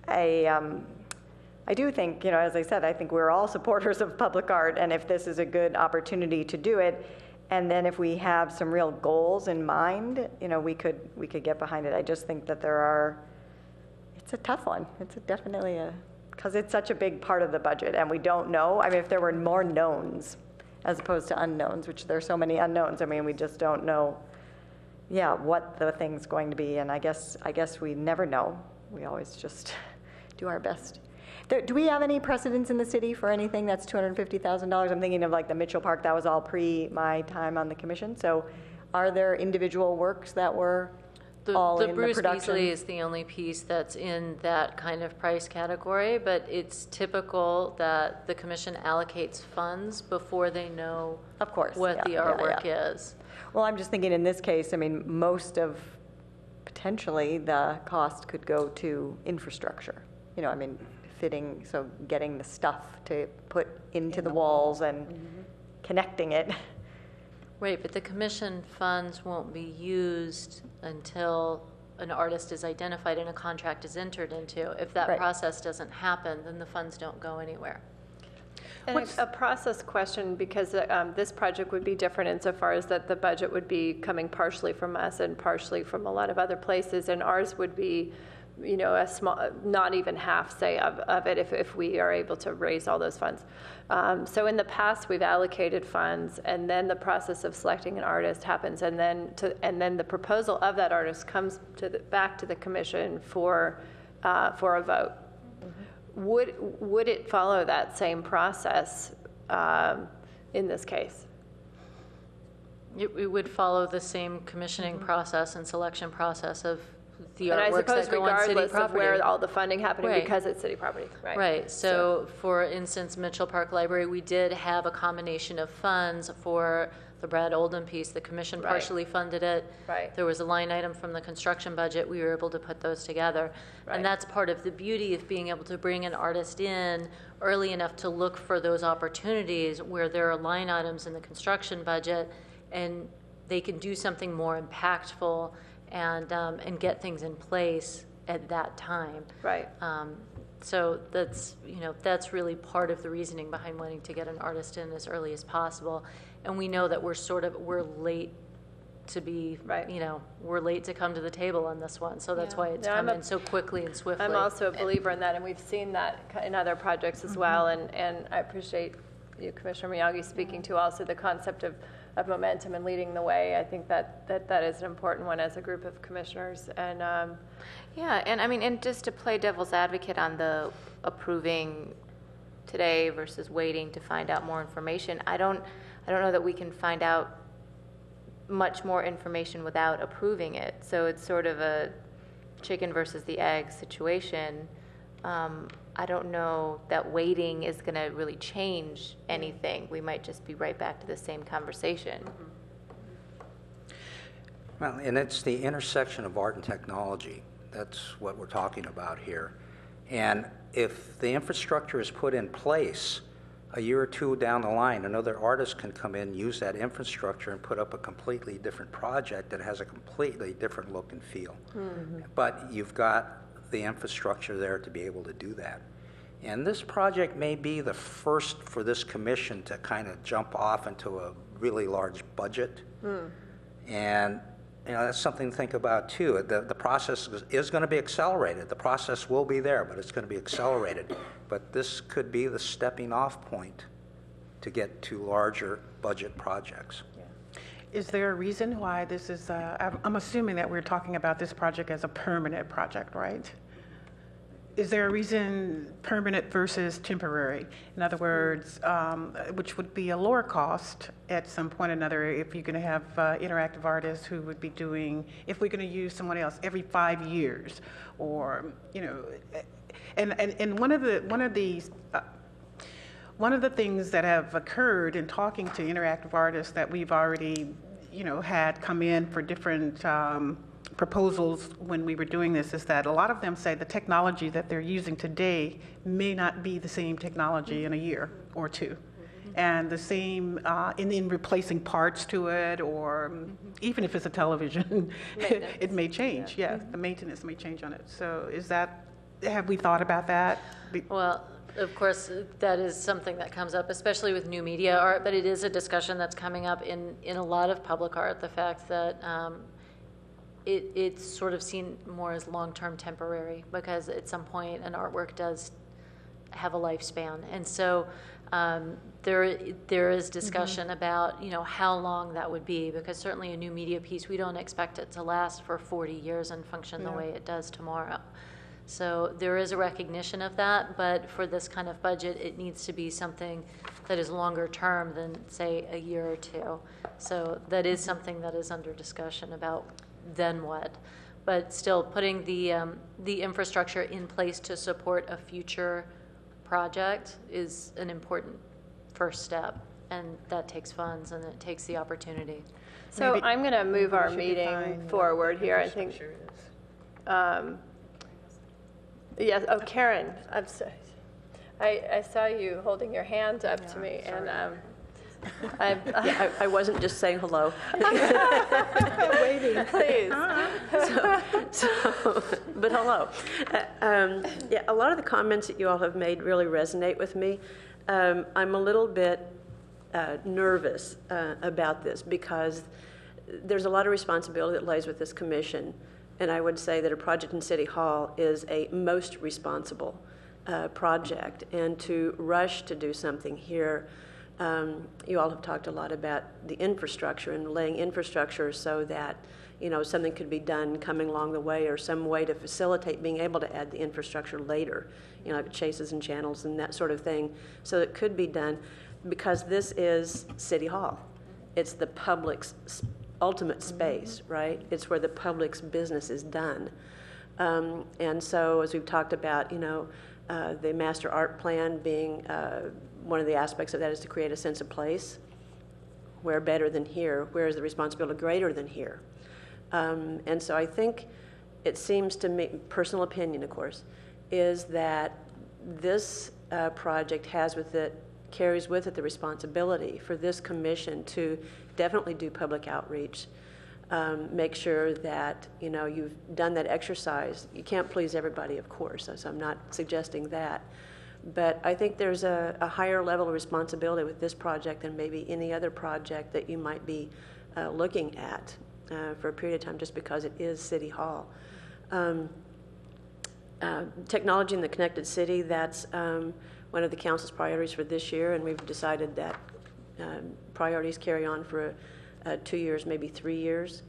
I do think, as I said, I think we're all supporters of public art, and if this is a good opportunity to do it, and then if we have some real goals in mind, we could get behind it. I just think that it's a tough one. It's definitely because it's such a big part of the budget, and we don't know. I mean, if there were more knowns as opposed to unknowns, which there's so many unknowns, I mean, we just don't know, what the thing's going to be, and I guess we never know. We always just do our best. Do we have any precedents in the city for anything that's $250,000? I'm thinking of like the Mitchell Park, that was all pre my time on the commission. So are there individual works that were all in the Bruce production? Beasley is the only piece that's in that kind of price category, but it's typical that the commission allocates funds before they know Of course, what the artwork is. Well, I'm just thinking in this case, I mean, most of potentially the cost could go to infrastructure. I mean, getting the stuff to put into the walls and connecting it. Right, but the commission funds won't be used until an artist is identified and a contract is entered into. If that Right. process doesn't happen, then the funds don't go anywhere. And a process question, because this project would be different insofar as that the budget would be coming partially from us and partially from a lot of other places, and ours would be, a small, not even half, say, of it if we are able to raise all those funds. So in the past, we've allocated funds, and then the process of selecting an artist happens, and then the proposal of that artist comes back to the commission for a vote. Would it follow that same process in this case? It would follow the same commissioning process and selection process of the And I artworks suppose that go on city regardless of property. where all the funding happening, Right. because it's city property, right? Right, so for instance, Mitchell Park Library, we did have a combination of funds for the Brad Oldham piece. The commission Right. partially funded it. Right. There was a line item from the construction budget. We were able to put those together. Right. And that's part of the beauty of being able to bring an artist in early enough to look for those opportunities where there are line items in the construction budget, and they can do something more impactful and get things in place at that time. Right. So that's really part of the reasoning behind wanting to get an artist in as early as possible. And we know that we're late to be, Right. we're late to come to the table on this one. So that's Yeah. why it's No, come in so quickly and swiftly. I'm also a believer in that, and we've seen that in other projects as well, and I appreciate you, Commissioner Miyagi, speaking to also the concept of momentum and leading the way. I think that is an important one as a group of commissioners, and Yeah, and I mean, and just to play devil's advocate on the approving today versus waiting to find out more information, I don't know that we can find out much more information without approving it. So it's sort of a chicken versus the egg situation. I don't know that waiting is going to really change anything. We might just be right back to the same conversation. Well, and it's the intersection of art and technology. That's what we're talking about here. And if the infrastructure is put in place, a year or two down the line, another artist can come in, use that infrastructure, and put up a completely different project that has a completely different look and feel. Mm-hmm. But you've got the infrastructure there to be able to do that. And this project may be the first for this commission to kind of jump off into a really large budget. And that's something to think about too. The process is going to be accelerated. The process will be there, but it's going to be accelerated. But this could be the stepping off point to get to larger budget projects. Is there a reason why this is, I'm assuming that we're talking about this project as a permanent project, right? Is there a reason permanent versus temporary? In other words, which would be a lower cost at some point or another if you're going to have interactive artists who would be doing, if we're going to use someone else every 5 years, or, and one of the things that have occurred in talking to interactive artists that we've already, had come in for different proposals when we were doing this is that a lot of them say the technology that they're using today may not be the same technology in a year or two. And the same in replacing parts to it, or even if it's a television, it may change. Yeah, the maintenance may change on it. So have we thought about that? Well, of course, that is something that comes up, especially with new media art, but it is a discussion that's coming up in a lot of public art, the fact that it's sort of seen more as long-term temporary, because at some point an artwork does have a lifespan. And so there is discussion about, how long that would be, because certainly a new media piece, we don't expect it to last for 40 years and function the way it does tomorrow. So there is a recognition of that, but for this kind of budget, it needs to be something that is longer term than, say, a year or two. So that is something that is under discussion about then what. But still, putting the infrastructure in place to support a future project is an important first step, and that takes funds and it takes the opportunity. So I'm going to move our meeting forward here, I think. Yes, Karen, I'm sorry. I saw you holding your hand up to me, and I wasn't just saying hello. waiting, please. But hello. A lot of the comments that you all have made really resonate with me. I'm a little bit nervous about this, because there's a lot of responsibility that lays with this commission. And I would say that a project in City Hall is a most responsible project. And to rush to do something here, you all have talked a lot about the infrastructure and laying infrastructure so that, something could be done coming along the way, or some way to facilitate being able to add the infrastructure later, like chases and channels and that sort of thing. So it could be done, because this is City Hall. It's the public's ultimate space, right? It's where the public's business is done. And so, as we've talked about, the master art plan being one of the aspects of that is to create a sense of place. Where better than here? Where is the responsibility greater than here? And so I think it seems to me, personal opinion, of course, is that this project carries with it the responsibility for this commission to definitely do public outreach, make sure that you've done that exercise. You can't please everybody, of course, so I'm not suggesting that. But I think there's a higher level of responsibility with this project than maybe any other project that you might be looking at for a period of time, just because it is City Hall. Technology in the connected city, that's one of the council's priorities for this year, and we've decided that priorities carry on for 2 years, maybe 3 years.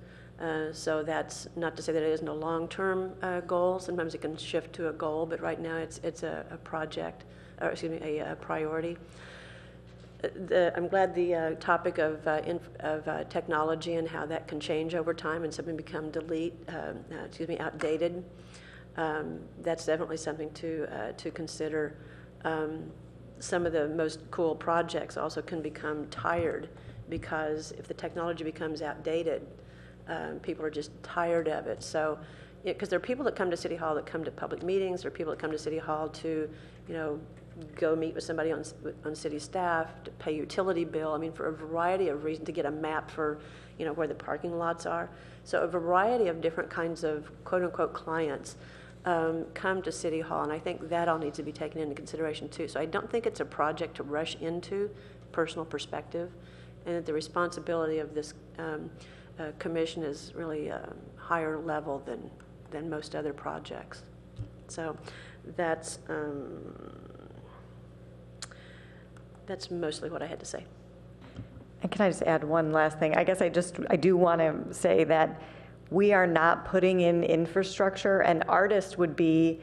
So that's not to say that it isn't a long-term goal. Sometimes it can shift to a goal, but right now it's a project, or excuse me, a priority. I'm glad the topic of technology and how that can change over time and something become outdated. that's definitely something to consider. Some of the most cool projects also can become tired because if the technology becomes outdated, people are just tired of it. So, because there are people that come to City Hall that come to public meetings, there are people that come to City Hall to, go meet with somebody on city staff, to pay utility bill. I mean, for a variety of reasons, to get a map for, where the parking lots are. So a variety of different kinds of quote-unquote clients come to City Hall, and I think that all needs to be taken into consideration too. So I don't think it's a project to rush into, personal perspective, and that the responsibility of this commission is really a higher level than most other projects. So that's mostly what I had to say. And can I just add one last thing? I guess I do want to say that we are not putting in infrastructure, and artists would be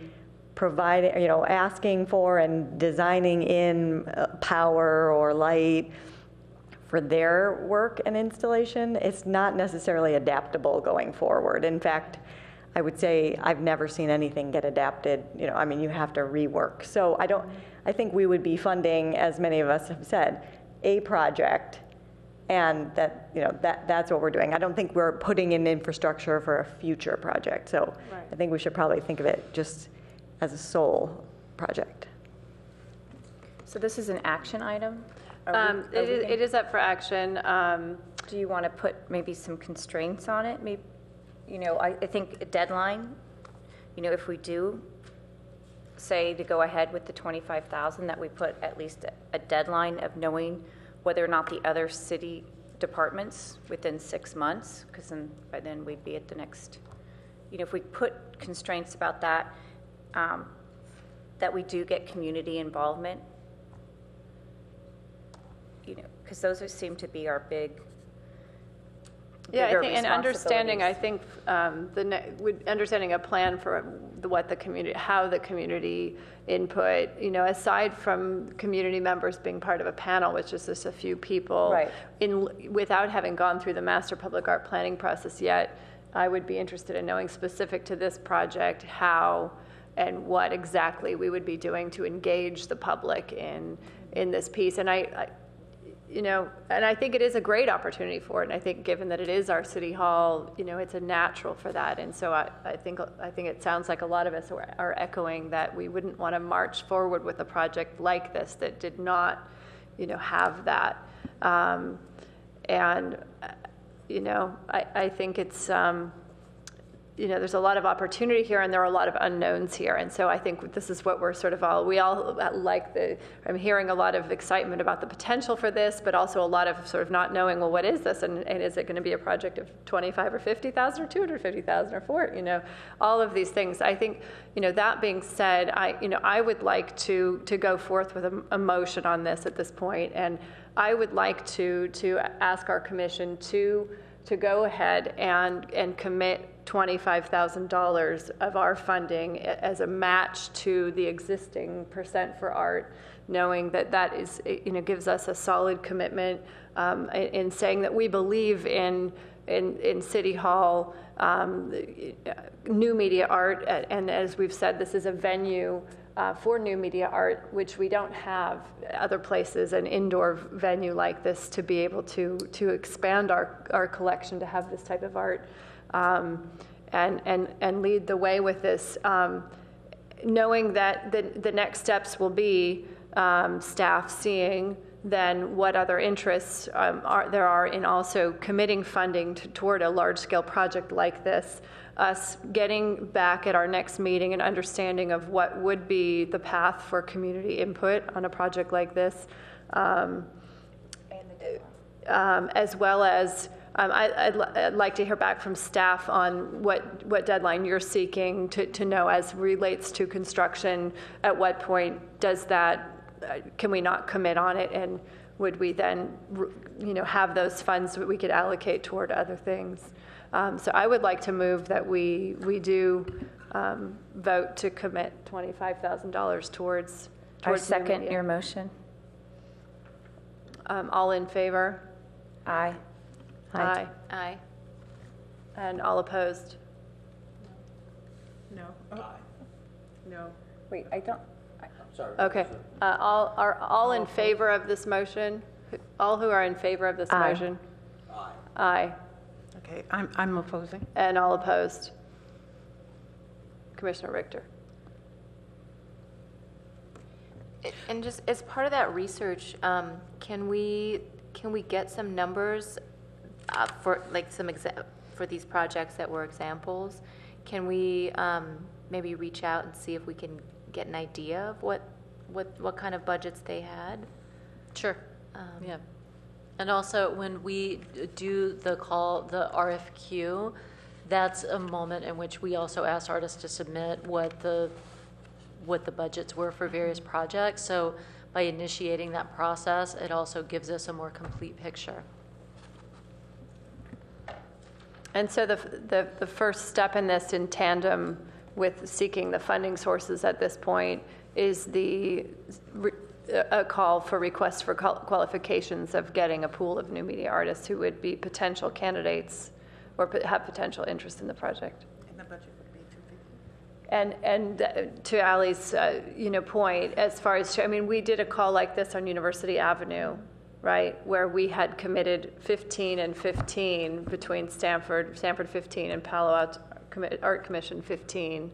providing, asking for and designing in power or light for their work and installation. It's not necessarily adaptable going forward. In fact, I would say I've never seen anything get adapted. You have to rework. So I think we would be funding, as many of us have said, a project, and that's what we're doing. I don't think we're putting in infrastructure for a future project. So right. I think we should probably think of it just as a sole project. So this is an action item? It is up for action. Do you want to put maybe some constraints on it? Maybe, I think a deadline, if we do say to go ahead with the 25,000, that we put at least a deadline of knowing whether or not the other city departments within 6 months, because by then we'd be at the next, if we put constraints about that, that we do get community involvement, because those seem to be our bigger I think, and understanding, responsibilities. Understanding a plan for what the community, how the community input, aside from community members being part of a panel, which is just a few people, right. Without having gone through the master public art planning process yet, I would be interested in knowing specific to this project how and what exactly we would be doing to engage the public in this piece. And and I think it is a great opportunity for it. And I think given that it is our city hall, it's a natural for that. And so I think it sounds like a lot of us are echoing that we wouldn't want to march forward with a project like this that did not, have that. I think it's, there's a lot of opportunity here and there are a lot of unknowns here. And so I think this is what we're we all I'm hearing a lot of excitement about the potential for this, but also a lot of sort of not knowing, well, what is this? And is it going to be a project of 25 or 50,000 or 250,000 or 4, all of these things. I think, that being said, I would like to go forth with a motion on this at this point. And I would like to ask our commission to go ahead and commit $25,000 of our funding as a match to the existing percent for art, knowing that is, gives us a solid commitment in saying that we believe in City Hall, new media art, and as we've said, this is a venue for new media art, which we don't have other places, an indoor venue like this to be able to expand our collection, to have this type of art, and lead the way with this, knowing that the next steps will be staff seeing then what other interests there are in also committing funding toward a large-scale project like this, us getting back at our next meeting and understanding of what would be the path for community input on a project like this, as well as I'd like to hear back from staff on what deadline you're seeking to know as relates to construction. At what point does that, can we not commit on it, and would we then have those funds that we could allocate toward other things? So I would like to move that we do vote to commit $25,000 towards I second your motion. All in favor? Aye. Aye. Aye. And all opposed? No. No. Wait, I don't. Sorry. Okay. Are all in favor of this motion? All who are in favor of this Aye. motion? Aye. Okay, I'm opposing. And all opposed? Commissioner Richter. And just as part of that research, can we get some numbers for like for these projects that were examples? Can we maybe reach out and see if we can get an idea of what kind of budgets they had? Sure. Yeah. And also, when we do the RFQ, that's a moment in which we also ask artists to submit what the budgets were for various projects. So by initiating that process, it also gives us a more complete picture. And so the first step in this, in tandem with seeking the funding sources at this point, is a call for requests for qualifications of getting a pool of new media artists who would be potential candidates or have potential interest in the project. And the budget would be $250. And to Ally's point, as far as, I mean, we did a call like this on University Avenue, right, where we had committed 15 and 15 between Stanford 15 and Palo Alto Art Commission 15,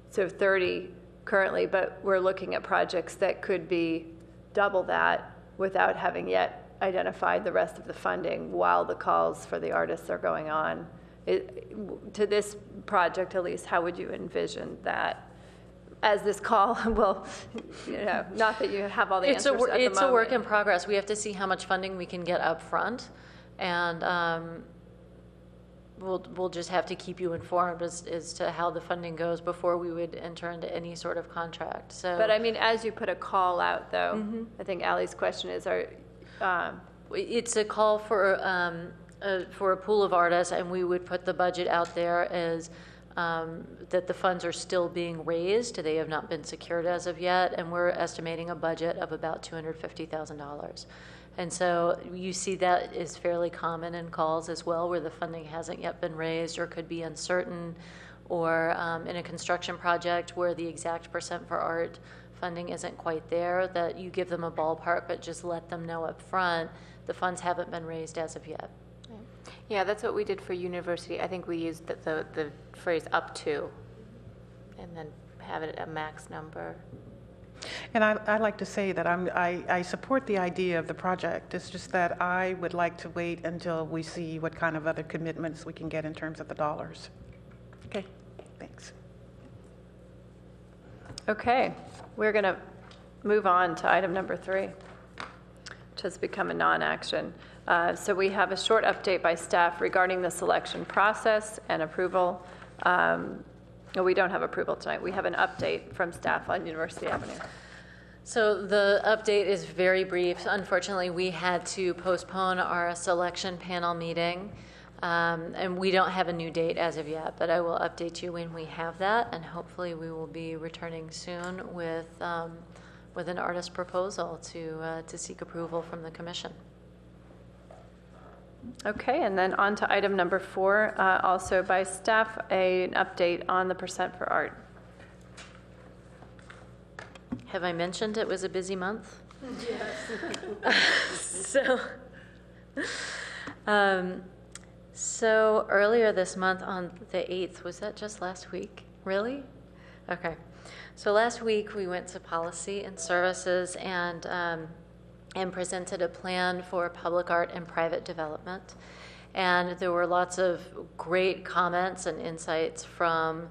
so 30 currently, but we're looking at projects that could be double that without having yet identified the rest of the funding while the calls for the artists are going on. To this project, Elise, how would you envision that? As this call, well, not that you have all the answers at the moment. It's a work in progress. We have to see how much funding we can get up front, and we'll just have to keep you informed as to how the funding goes before we would enter into any sort of contract. So, but I mean, as you put a call out, though, I think Ally's question is, it's a call for a pool of artists, and we would put the budget out there as that the funds are still being raised. They have not been secured as of yet, and we're estimating a budget of about $250,000. And so you see that is fairly common in calls as well, where the funding hasn't yet been raised or could be uncertain, or in a construction project where the exact percent for art funding isn't quite there, that you give them a ballpark but just let them know up front the funds haven't been raised as of yet. Yeah, that's what we did for university. I think we used the phrase up to, and then have it at a max number. And I'd like to say that I support the idea of the project. It's just that I would like to wait until we see what kind of other commitments we can get in terms of the dollars. Okay, thanks. okay, we're going to move on to item number 3, which has become a non-action. So we have a short update by staff regarding the selection process and approval. No, we don't have approval tonight. We have an update from staff on University Avenue. So the update is very brief. Unfortunately, we had to postpone our selection panel meeting, and we don't have a new date as of yet, but I will update you when we have that, and hopefully we will be returning soon with an artist proposal to seek approval from the commission. Okay, and then on to item number 4, also by staff, an update on the percent for art. Have I mentioned it was a busy month? Yes. So earlier this month on the 8th, was that just last week? Really? Okay. So last week we went to Policy and Services and presented a plan for public art and private development. And there were lots of great comments and insights from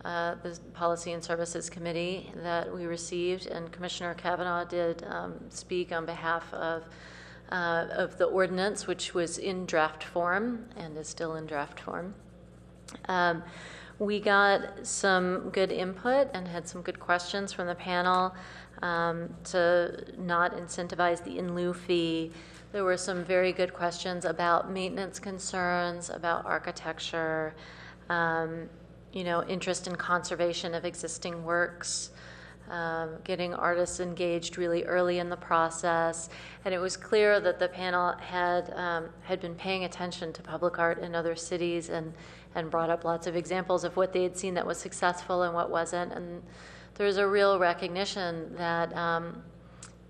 the Policy and Services Committee that we received, and Commissioner Kavanaugh did speak on behalf of the ordinance, which was in draft form and is still in draft form. We got some good input and had some good questions from the panel to not incentivize the in lieu fee. There were some very good questions about maintenance concerns, about architecture, interest in conservation of existing works, getting artists engaged really early in the process. And it was clear that the panel had been paying attention to public art in other cities and brought up lots of examples of what they had seen that was successful and what wasn't. And there's a real recognition that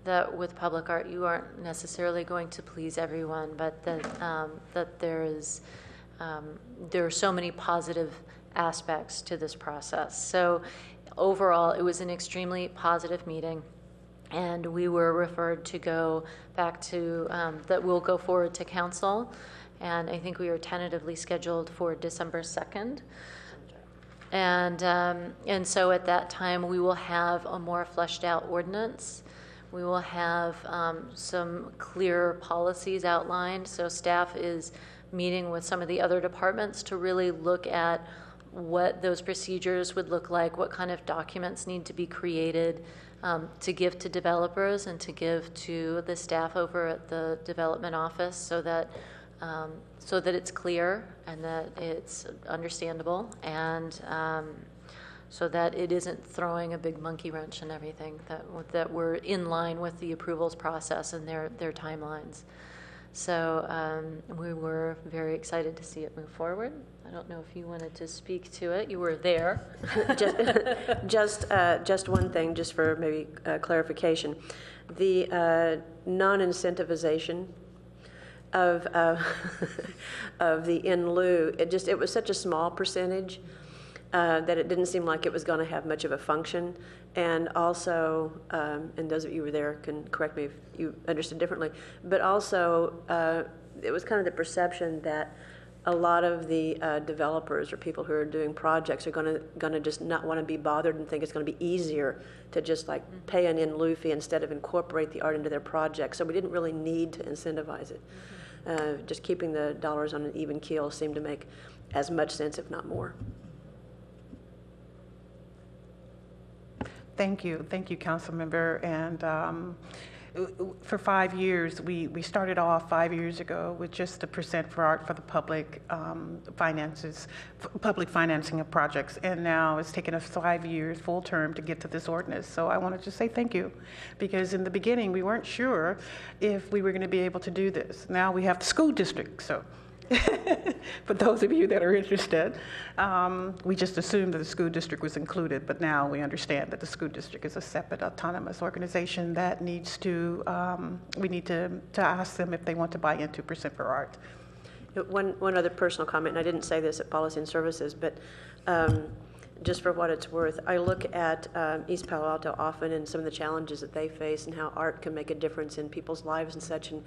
that with public art you aren't necessarily going to please everyone, but that there are so many positive aspects to this process. So overall, it was an extremely positive meeting, and we were referred to go back to that we'll go forward to council, and I think we are tentatively scheduled for December 2nd. And so at that time, we will have a more fleshed out ordinance. We will have some clear policies outlined. So staff is meeting with some of the other departments to really look at what those procedures would look like, what kind of documents need to be created to give to developers and to give to the staff over at the development office, so that it's clear and that it's understandable, and so that it isn't throwing a big monkey wrench in everything, that we're in line with the approvals process and their timelines. So we were very excited to see it move forward. I don't know if you wanted to speak to it. You were there. Just one thing, just for maybe clarification. The non-incentivization of of the in lieu, it was such a small percentage that it didn't seem like it was going to have much of a function. And also, and those of you who were there can correct me if you understood differently, but also it was kind of the perception that a lot of the developers or people who are doing projects are going to just not want to be bothered and think it's going to be easier to just like pay an in lieu fee instead of incorporate the art into their project. So we didn't really need to incentivize it. Just keeping the dollars on an even keel seemed to make as much sense, if not more. Thank you, Council Member. And for 5 years, we started off 5 years ago with just a % for art for the public public financing of projects. And now it's taken us 5 years, full term, to get to this ordinance. So I wanted to say thank you, because in the beginning, we weren't sure if we were going to be able to do this. Now we have the school district, so. For those of you that are interested, we just assumed that the school district was included, but now we understand that the school district is a separate autonomous organization that needs to, we need to ask them if they want to buy into % for art. One other personal comment, and I didn't say this at Policy and Services, but just for what it's worth, I look at East Palo Alto often and some of the challenges that they face and how art can make a difference in people's lives and such, and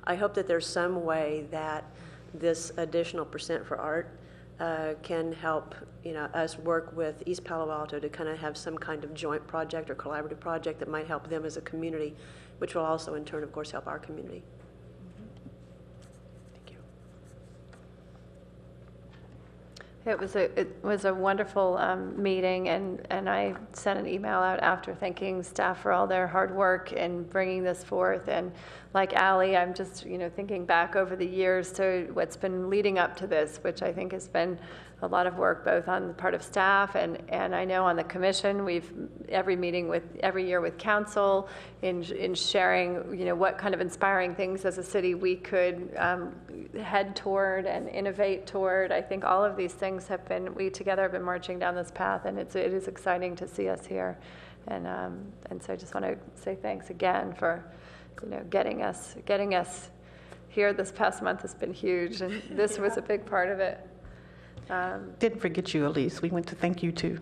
I hope that there's some way that this additional % for art can help, us work with East Palo Alto to kind of have some kind of joint project or collaborative project that might help them as a community, which will also in turn, of course, help our community. Thank you. It was a wonderful meeting, and I sent an email out after thanking staff for all their hard work in bringing this forth. And like Allie, I'm just thinking back over the years to what's been leading up to this, which I think has been a lot of work both on the part of staff and I know on the commission. We've every year with council in sharing what kind of inspiring things as a city we could head toward and innovate toward. I think all of these things we together have been marching down this path, and it is exciting to see us here. And so I just want to say thanks again for getting us here this past month has been huge, and this was a big part of it. Didn't forget you, Elise. We went to thank you too.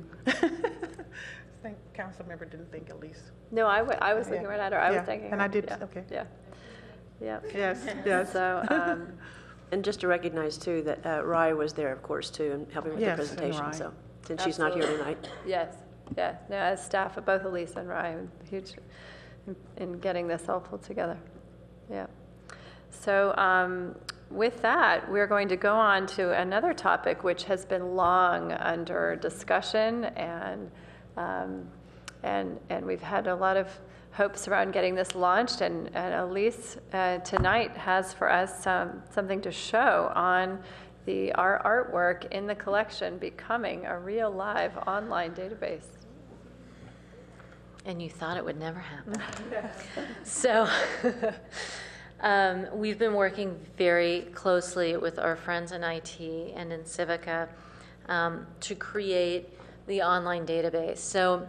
Thank Council Member didn't thank Elise. No, I was looking right at her. I was thanking her. And I did. Yeah. Okay. Yeah. Yeah. Yes. So. And just to recognize too that Rye was there, of course, too, and helping with the presentation. So since she's not here tonight. Yes. Yeah. No, as staff of both Elise and Rye, huge in getting this all pulled together. Yeah. So with that, we're going to go on to another topic which has been long under discussion, and we've had a lot of hopes around getting this launched. And Elise tonight has for us something to show on our artwork in the collection becoming a real live online database. And you thought it would never happen. So we've been working very closely with our friends in IT and in Civica to create the online database. So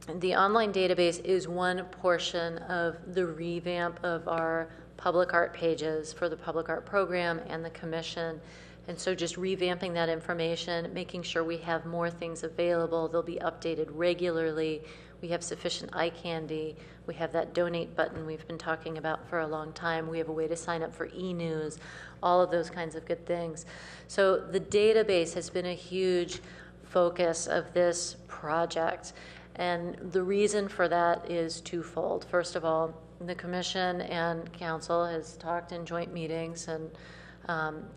The online database is one portion of the revamp of our public art pages for the public art program and the commission. And so just revamping that information, making sure we have more things available. They'll be updated regularly. We have sufficient eye candy. We have that donate button we've been talking about for a long time. We have a way to sign up for e-news, all of those kinds of good things. So the database has been a huge focus of this project. And the reason for that is twofold. First of all, the commission and council has talked in joint meetings and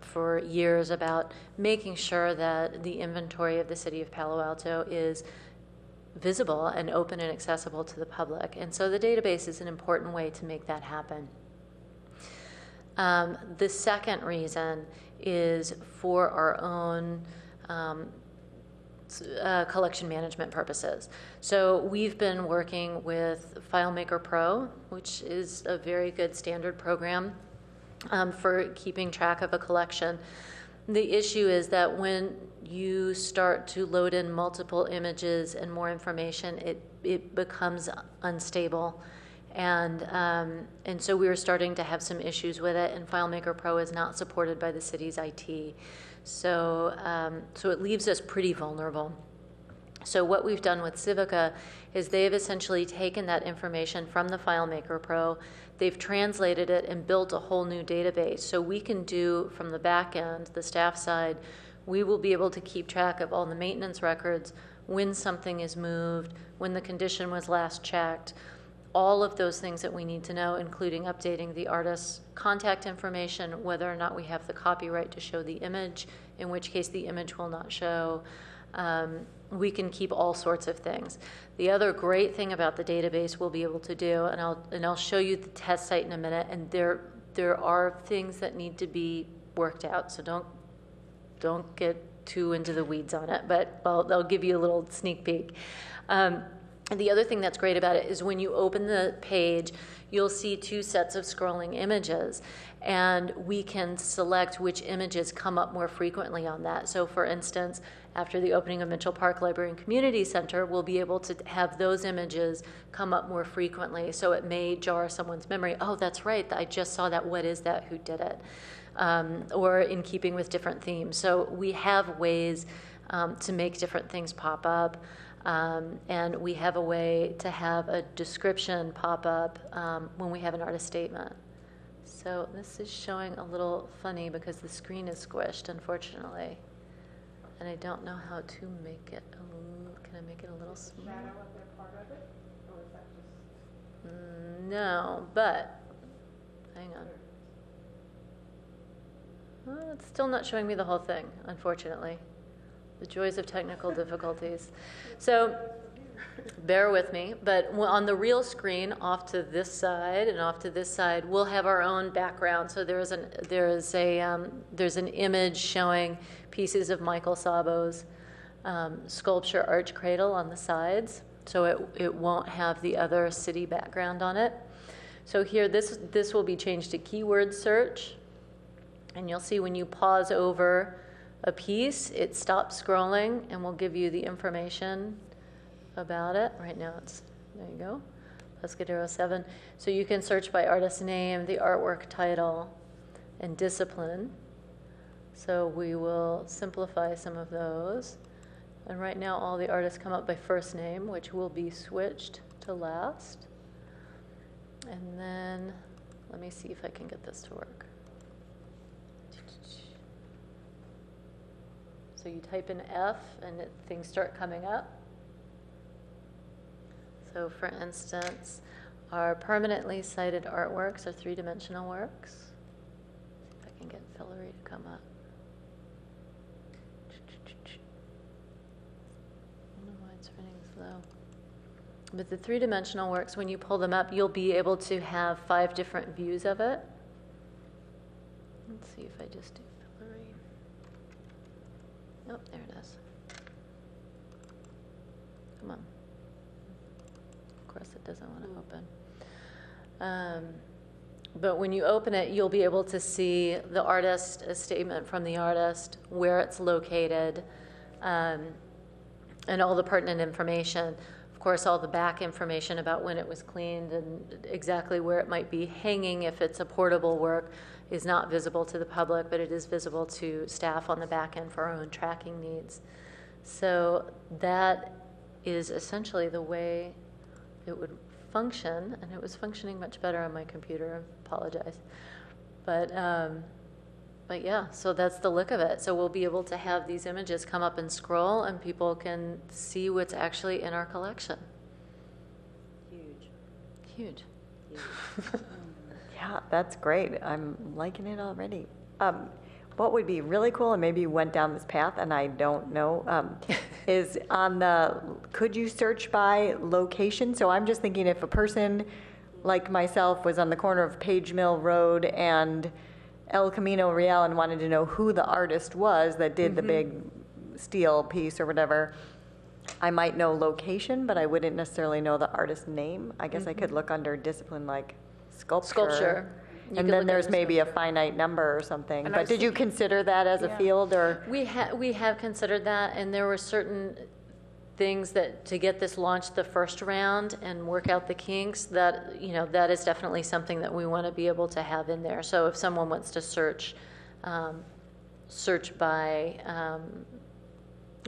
for years about making sure that the inventory of the city of Palo Alto is visible and open and accessible to the public. And so the database is an important way to make that happen. The second reason is for our own collection management purposes. So we've been working with FileMaker Pro, which is a very good standard program for keeping track of a collection. The issue is that when you start to load in multiple images and more information, it becomes unstable. And so we were starting to have some issues with it, and FileMaker Pro is not supported by the city's IT. So it leaves us pretty vulnerable. So what we've done with Civica is they've essentially taken that information from the FileMaker Pro, they've translated it and built a whole new database. So we can do, from the back end, the staff side, we will be able to keep track of all the maintenance records, when something is moved, when the condition was last checked, all of those things that we need to know, including updating the artist's contact information, whether or not we have the copyright to show the image, in which case the image will not show. We can keep all sorts of things. The other great thing about the database we'll be able to do, and I'll show you the test site in a minute, and there are things that need to be worked out, so don't get too into the weeds on it, but I'll give you a little sneak peek. And the other thing that's great about it is when you open the page, you'll see two sets of scrolling images, and we can select which images come up more frequently on that. So for instance, after the opening of Mitchell Park Library and Community Center, we'll be able to have those images come up more frequently. So it may jar someone's memory. Oh, that's right, I just saw that. What is that? Who did it? Or in keeping with different themes. So we have ways to make different things pop up. And we have a way to have a description pop up when we have an artist statement. So this is showing a little funny because the screen is squished, unfortunately. And I don't know how to make it can I make it a little smaller? Shadow of that part of it? Or is that just... No, but hang on. Well, it's still not showing me the whole thing, unfortunately. The joys of technical difficulties. So bear with me, but on the real screen off to this side and off to this side, we'll have our own background. So there's an image showing pieces of Michael Szabo's sculpture arch cradle on the sides, so it won't have the other city background on it. So here, this will be changed to keyword search, and you'll see when you pause over a piece, it stops scrolling and will give you the information about it. Right now there you go, Pescadero 7. So you can search by artist name, the artwork title, and discipline. So we will simplify some of those. And right now all the artists come up by first name, which will be switched to last. And then, let me see if I can get this to work. So you type in F and things start coming up. So for instance, our permanently cited artworks are three-dimensional works. See if I can get Fillory to come up. I don't know why it's running slow. But the three-dimensional works, when you pull them up, you'll be able to have 5 different views of it. Let's see if I just do Fillory. Oh, there it is. Come on. Of course, it doesn't want to open. But when you open it, you'll be able to see the artist, a statement from the artist, where it's located, and all the pertinent information. Of course, all the back information about when it was cleaned and exactly where it might be hanging if it's a portable work is not visible to the public, but it is visible to staff on the back end for our own tracking needs. So that is essentially the way it would function, and it was functioning much better on my computer. I apologize. But yeah, so that's the look of it. So we'll be able to have these images come up and scroll, and people can see what's actually in our collection. Huge. Huge. Yeah, that's great. I'm liking it already. What would be really cool, and maybe you went down this path and I don't know, is on the, could you search by location? So I'm just thinking if a person like myself was on the corner of Page Mill Road and El Camino Real and wanted to know who the artist was that did the big steel piece or whatever, I might know location, but I wouldn't necessarily know the artist's name. I guess I could look under discipline like sculpture. Sculpture. You And could then look there's under maybe a sculpture. finite number or something. And I But was did you consider that as a field, or? We have considered that, and there were certain things that, to get this launched the first round and work out the kinks, that, you know, that is definitely something that we want to be able to have in there. So if someone wants to search by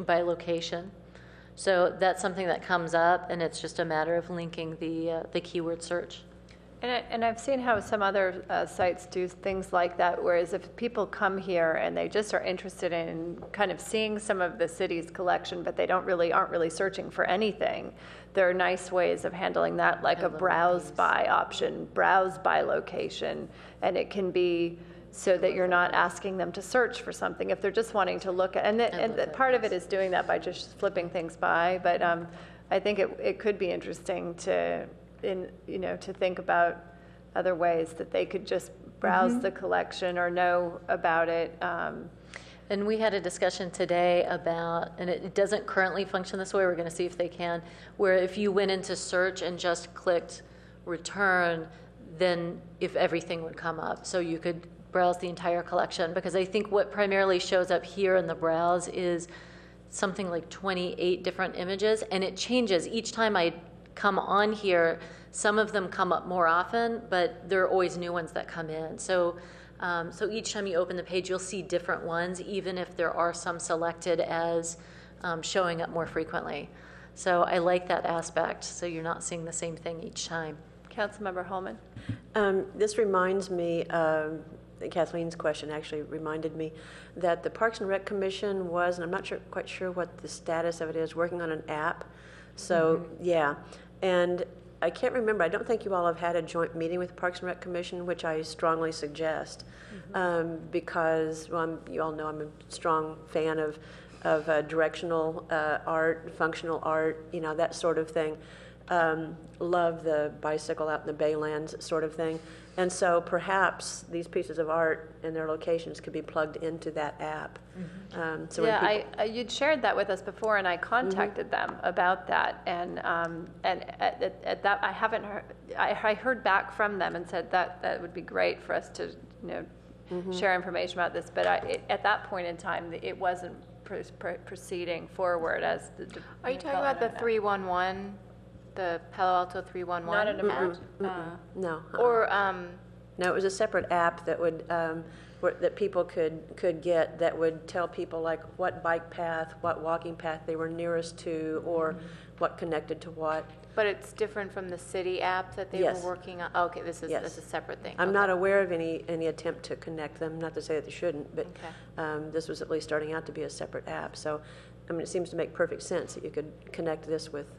location, so that's something that comes up, and it's just a matter of linking the keyword search. And I've seen how some other sites do things like that, whereas if people come here and they just are interested in kind of seeing some of the city's collection, but they aren't really searching for anything, there are nice ways of handling that, like a browse by option, browse by location, and it can be so that you're not asking them to search for something if they're just wanting to look at, and part of it is doing that by just flipping things by, but I think it could be interesting to think about other ways that they could just browse the collection or know about it. And we had a discussion today about, and it doesn't currently function this way, we're going to see if they can, where if you went into search and just clicked return, then if everything would come up. So you could browse the entire collection, because I think what primarily shows up here in the browse is something like 28 different images, and it changes each time I come on here. Some of them come up more often, but there are always new ones that come in. So each time you open the page, you'll see different ones, even if there are some selected as showing up more frequently. So I like that aspect, so you're not seeing the same thing each time. Councilmember Holman. This reminds me, Kathleen's question actually reminded me that the Parks and Rec Commission was, and I'm not quite sure what the status of it is, working on an app. So, yeah. And I can't remember, I don't think you all have had a joint meeting with the Parks and Rec Commission, which I strongly suggest, because you all know I'm a strong fan of directional art, functional art, that sort of thing. Love the bicycle out in the Baylands sort of thing. And so perhaps these pieces of art and their locations could be plugged into that app. So when people, you'd shared that with us before, and I contacted them about that. And at that, I haven't heard. I heard back from them and said that would be great for us to share information about this. But at that point in time, it wasn't proceeding forward as the. Are you talking about the 311, the Palo Alto 311? Not an amount. no. Or No, it was a separate app that would that people could get, that would tell people like what bike path, what walking path they were nearest to, or what connected to what. but it's different from the city app that they Yes. were working on? Okay, this is Yes. a separate thing. I'm Okay. not aware of any attempt to connect them. Not to say that they shouldn't, but Okay. this was at least starting out to be a separate app. So, I mean, it seems to make perfect sense that you could connect this with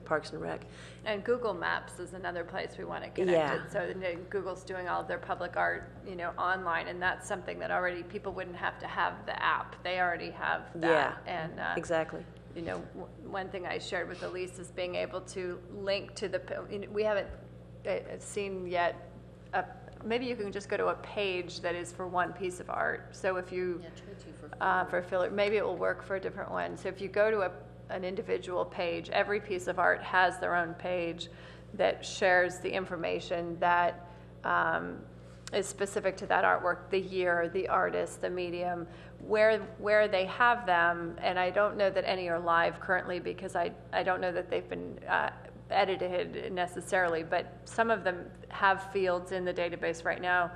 Parks and Rec. And Google Maps is another place we want to connect Yeah. it. So Google's doing all of their public art, online, and that's something that already people wouldn't have to have the app. They already have that. Yeah, And exactly. one thing I shared with Elise is being able to link to we haven't seen yet, maybe you can just go to a page that is for one piece of art. So if you, for filler, maybe it will work for a different one. So if you go to an individual page, every piece of art has their own page that shares the information that is specific to that artwork, the year, the artist, the medium, where they have them. And I don't know that any are live currently because I don't know that they've been edited necessarily, but some of them have fields in the database right now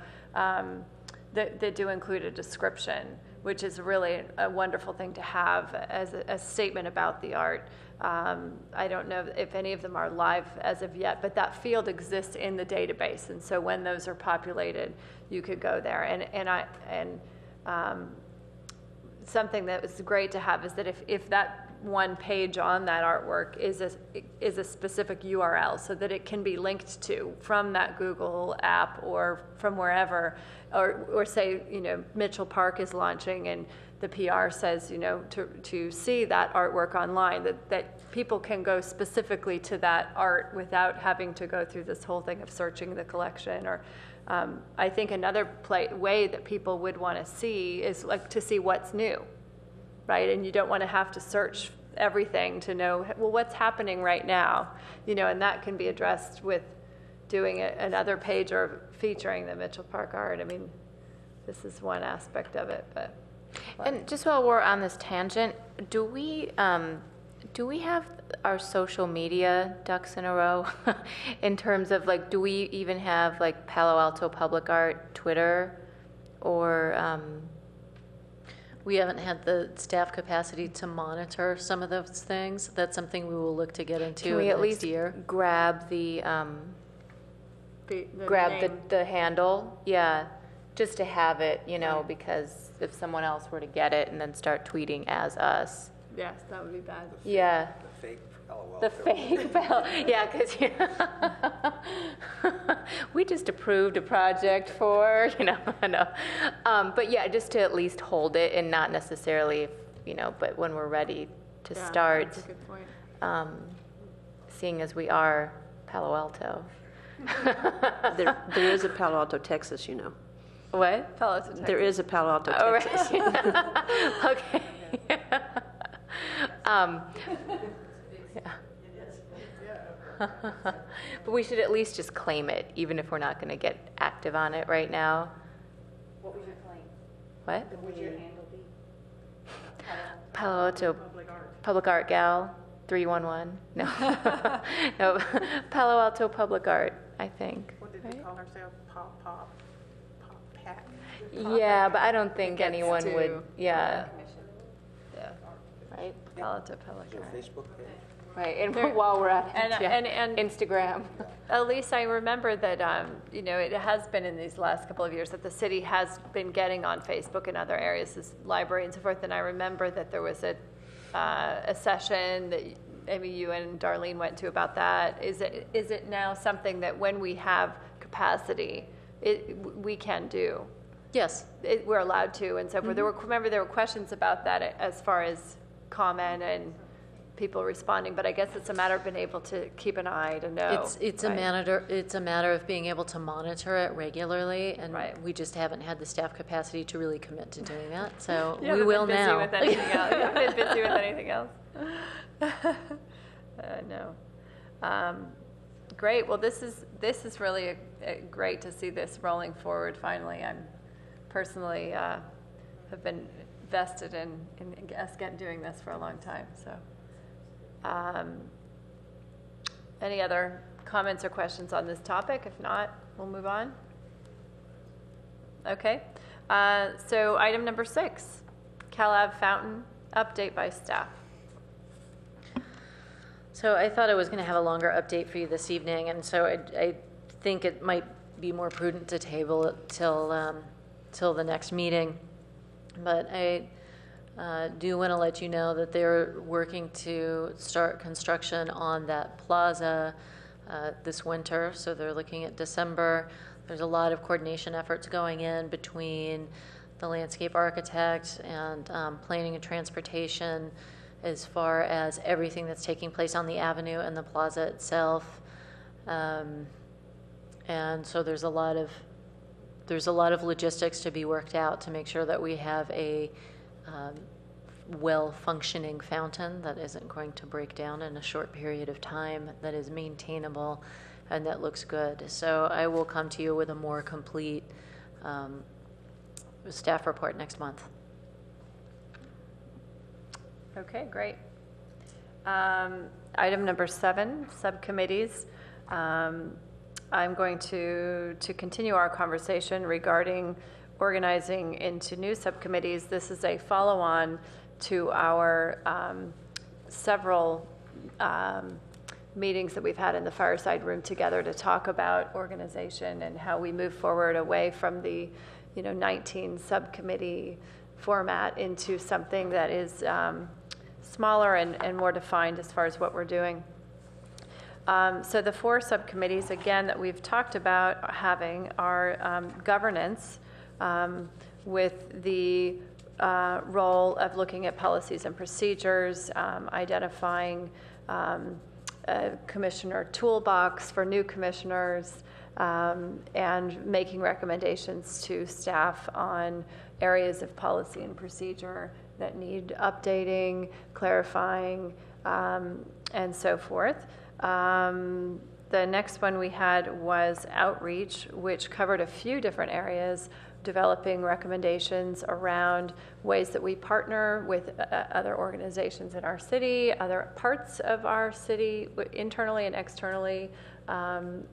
that do include a description, which is really a wonderful thing to have as a statement about the art. I don't know if any of them are live as of yet, but that field exists in the database, and so when those are populated, you could go there. And something that was great to have is that if that one page on that artwork is a specific URL, so that it can be linked to from that Google app or from wherever, or say, Mitchell Park is launching and the PR says, to see that artwork online, that people can go specifically to that art without having to go through this whole thing of searching the collection. Or I think another way that people would want to see is like to see what's new, right? And you don't want to have to search everything to know, well, what's happening right now, and that can be addressed with doing another page or featuring the Mitchell Park art. I mean, this is one aspect of it, but. And just while we're on this tangent, do we have our social media ducks in a row in terms of do we even have Palo Alto Public Art Twitter, or We haven't had the staff capacity to monitor some of those things. That's something we will look to get into can we in at the next least year. grab the handle? Yeah, just to have it, because if someone else were to get it and then start tweeting as us. Yes, that would be bad. Yeah. The fake Palo The Alto. fake Palo, yeah, because we just approved a project for, no. But yeah, just to at least hold it and not necessarily, but when we're ready to start, That's a good point. seeing as we are Palo Alto. There is a Palo Alto, Texas, What? Palo Alto, Texas. There is a Palo Alto, Oh, Texas. right. Okay. But we should at least just claim it, even if we're not going to get active on it right now. What would your claim? What? What would your handle be? Palo Alto Public Art Gal 311. No, no. Palo Alto Public Art, I think. What did they call ourselves? Pop pack? Yeah, but I don't think gets anyone to- would. Yeah. Yeah. Right. Palo Alto Public Art. Facebook page? Right. And while we're at it, And- yeah. and- Instagram. Elise, I remember that, it has been in these last couple of years that the city has been getting on Facebook and other areas, this library and so forth. And I remember that there was a session that maybe you and Darlene went to about that. Is it now something that when we have capacity, we can do? Yes. We're allowed to and so forth. There were questions about that as far as comment and people responding, but I guess it's a matter of being able to keep an eye to know. It's right? a matter of being able to monitor it regularly, and Right. we just haven't had the staff capacity to really commit to doing that. So You we haven't will been busy now. with anything else. You haven't been busy with anything else. No. Great. Well, this is really great to see this rolling forward. Finally, I'm personally have been vested in us doing this for a long time. So, any other comments or questions on this topic? If not, we'll move on. Okay. So, item number 6, CalAV Fountain update by staff. So I thought I was going to have a longer update for you this evening, and so I think it might be more prudent to table it till the next meeting. But I do want to let you know that they're working to start construction on that plaza this winter, so they're looking at December. There's a lot of coordination efforts going in between the landscape architect and planning and transportation, as far as everything that's taking place on the avenue and the plaza itself. And so there's a lot of logistics to be worked out to make sure that we have a well-functioning fountain that isn't going to break down in a short period of time, that is maintainable and that looks good. So I will come to you with a more complete staff report next month. Okay, great. Item number 7, subcommittees. I'm going to continue our conversation regarding organizing into new subcommittees. This is a follow-on to our several meetings that we've had in the fireside room together to talk about organization and how we move forward away from the 19 subcommittee format into something that is smaller and more defined as far as what we're doing. So the 4 subcommittees, again, that we've talked about having are governance, with the role of looking at policies and procedures, identifying a commissioner toolbox for new commissioners, and making recommendations to staff on areas of policy and procedure that need updating, clarifying, and so forth. The next one we had was outreach, which covered a few different areas, developing recommendations around ways that we partner with other organizations in our city, other parts of our city, internally and externally,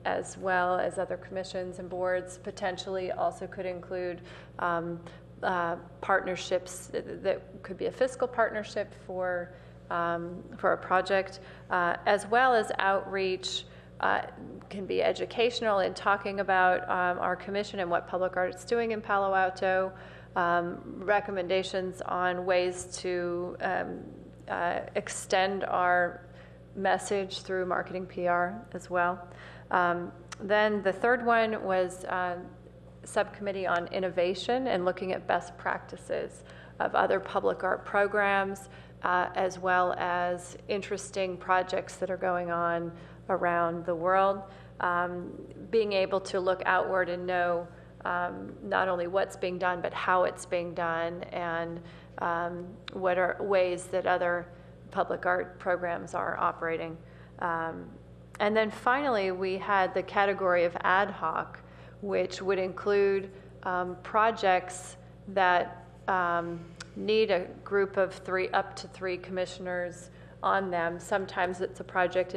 as well as other commissions and boards. Potentially also could include partnerships that could be a fiscal partnership for a project, as well as outreach. Can be educational in talking about our commission and what public art is doing in Palo Alto, recommendations on ways to extend our message through marketing PR as well. Then the third one was subcommittee on innovation and looking at best practices of other public art programs, as well as interesting projects that are going on around the world. Being able to look outward and know not only what's being done, but how it's being done, and what are ways that other public art programs are operating. And then finally, we had the category of ad hoc, which would include projects that need a group of 3, up to 3 commissioners on them. Sometimes it's a project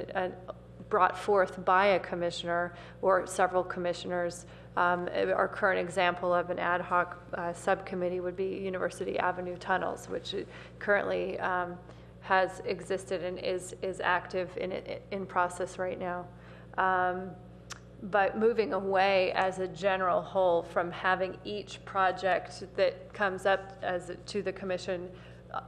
brought forth by a commissioner or several commissioners. Our current example of an ad hoc subcommittee would be University Avenue tunnels, which currently has existed and is active in process right now. But moving away as a general whole from having each project that comes up to the commission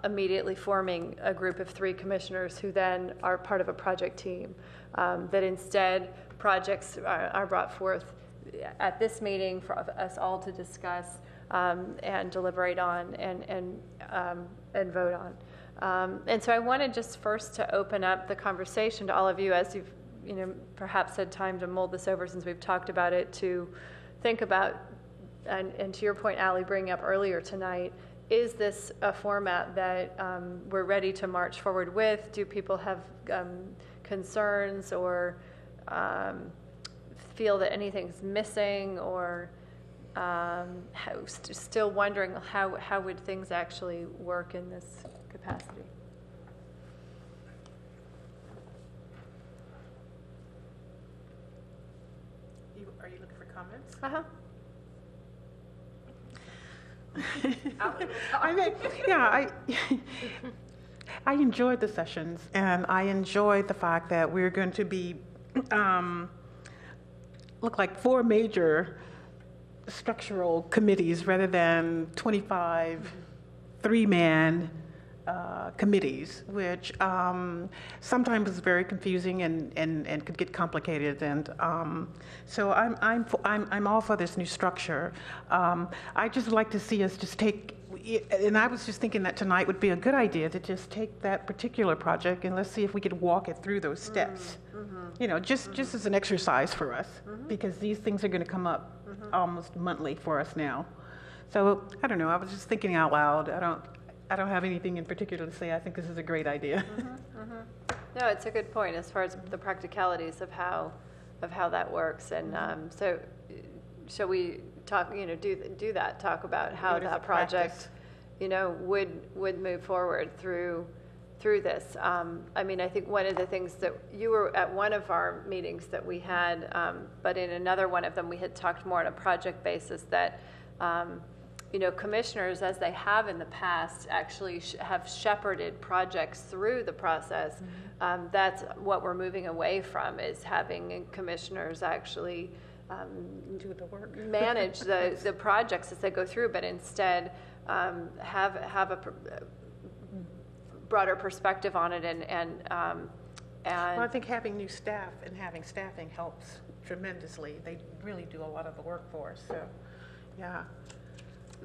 immediately forming a group of 3 commissioners who then are part of a project team. That instead projects are brought forth at this meeting for us all to discuss and deliberate on and vote on. And so I wanted just first to open up the conversation to all of you, as you've perhaps had time to mull this over since we've talked about it, to think about, and to your point, Allie, bringing up earlier tonight, is this a format that we're ready to march forward with? Do people have concerns or feel that anything's missing, or still wondering how would things actually work in this capacity? Are you looking for comments? Uh-huh. I enjoyed the sessions, and I enjoyed the fact that we're going to be look like 4 major structural committees rather than 25 3-man committees, which sometimes is very confusing and could get complicated. And so I'm all for this new structure. I just like to see us just take, and I was just thinking that tonight would be a good idea to just take that particular project and let's see if we could walk it through those steps. Just as an exercise for us, because these things are going to come up almost monthly for us now. So I don't know. I was just thinking out loud. I don't have anything in particular to say. I think this is a great idea. No, it's a good point as far as the practicalities of how of how that works. And so shall we talk, do that, talk about how Do it as a that project, practice. would move forward through this. I mean, I think one of the things that you were at one of our meetings that we had, but in another one of them, we had talked more on a project basis that, commissioners, as they have in the past, actually have shepherded projects through the process. That's what we're moving away from, is having commissioners actually Do the work. manage the projects as they go through, but instead have a broader perspective on it Well, I think having new staff and having staffing helps tremendously. They really do a lot of the work for us, so, yeah.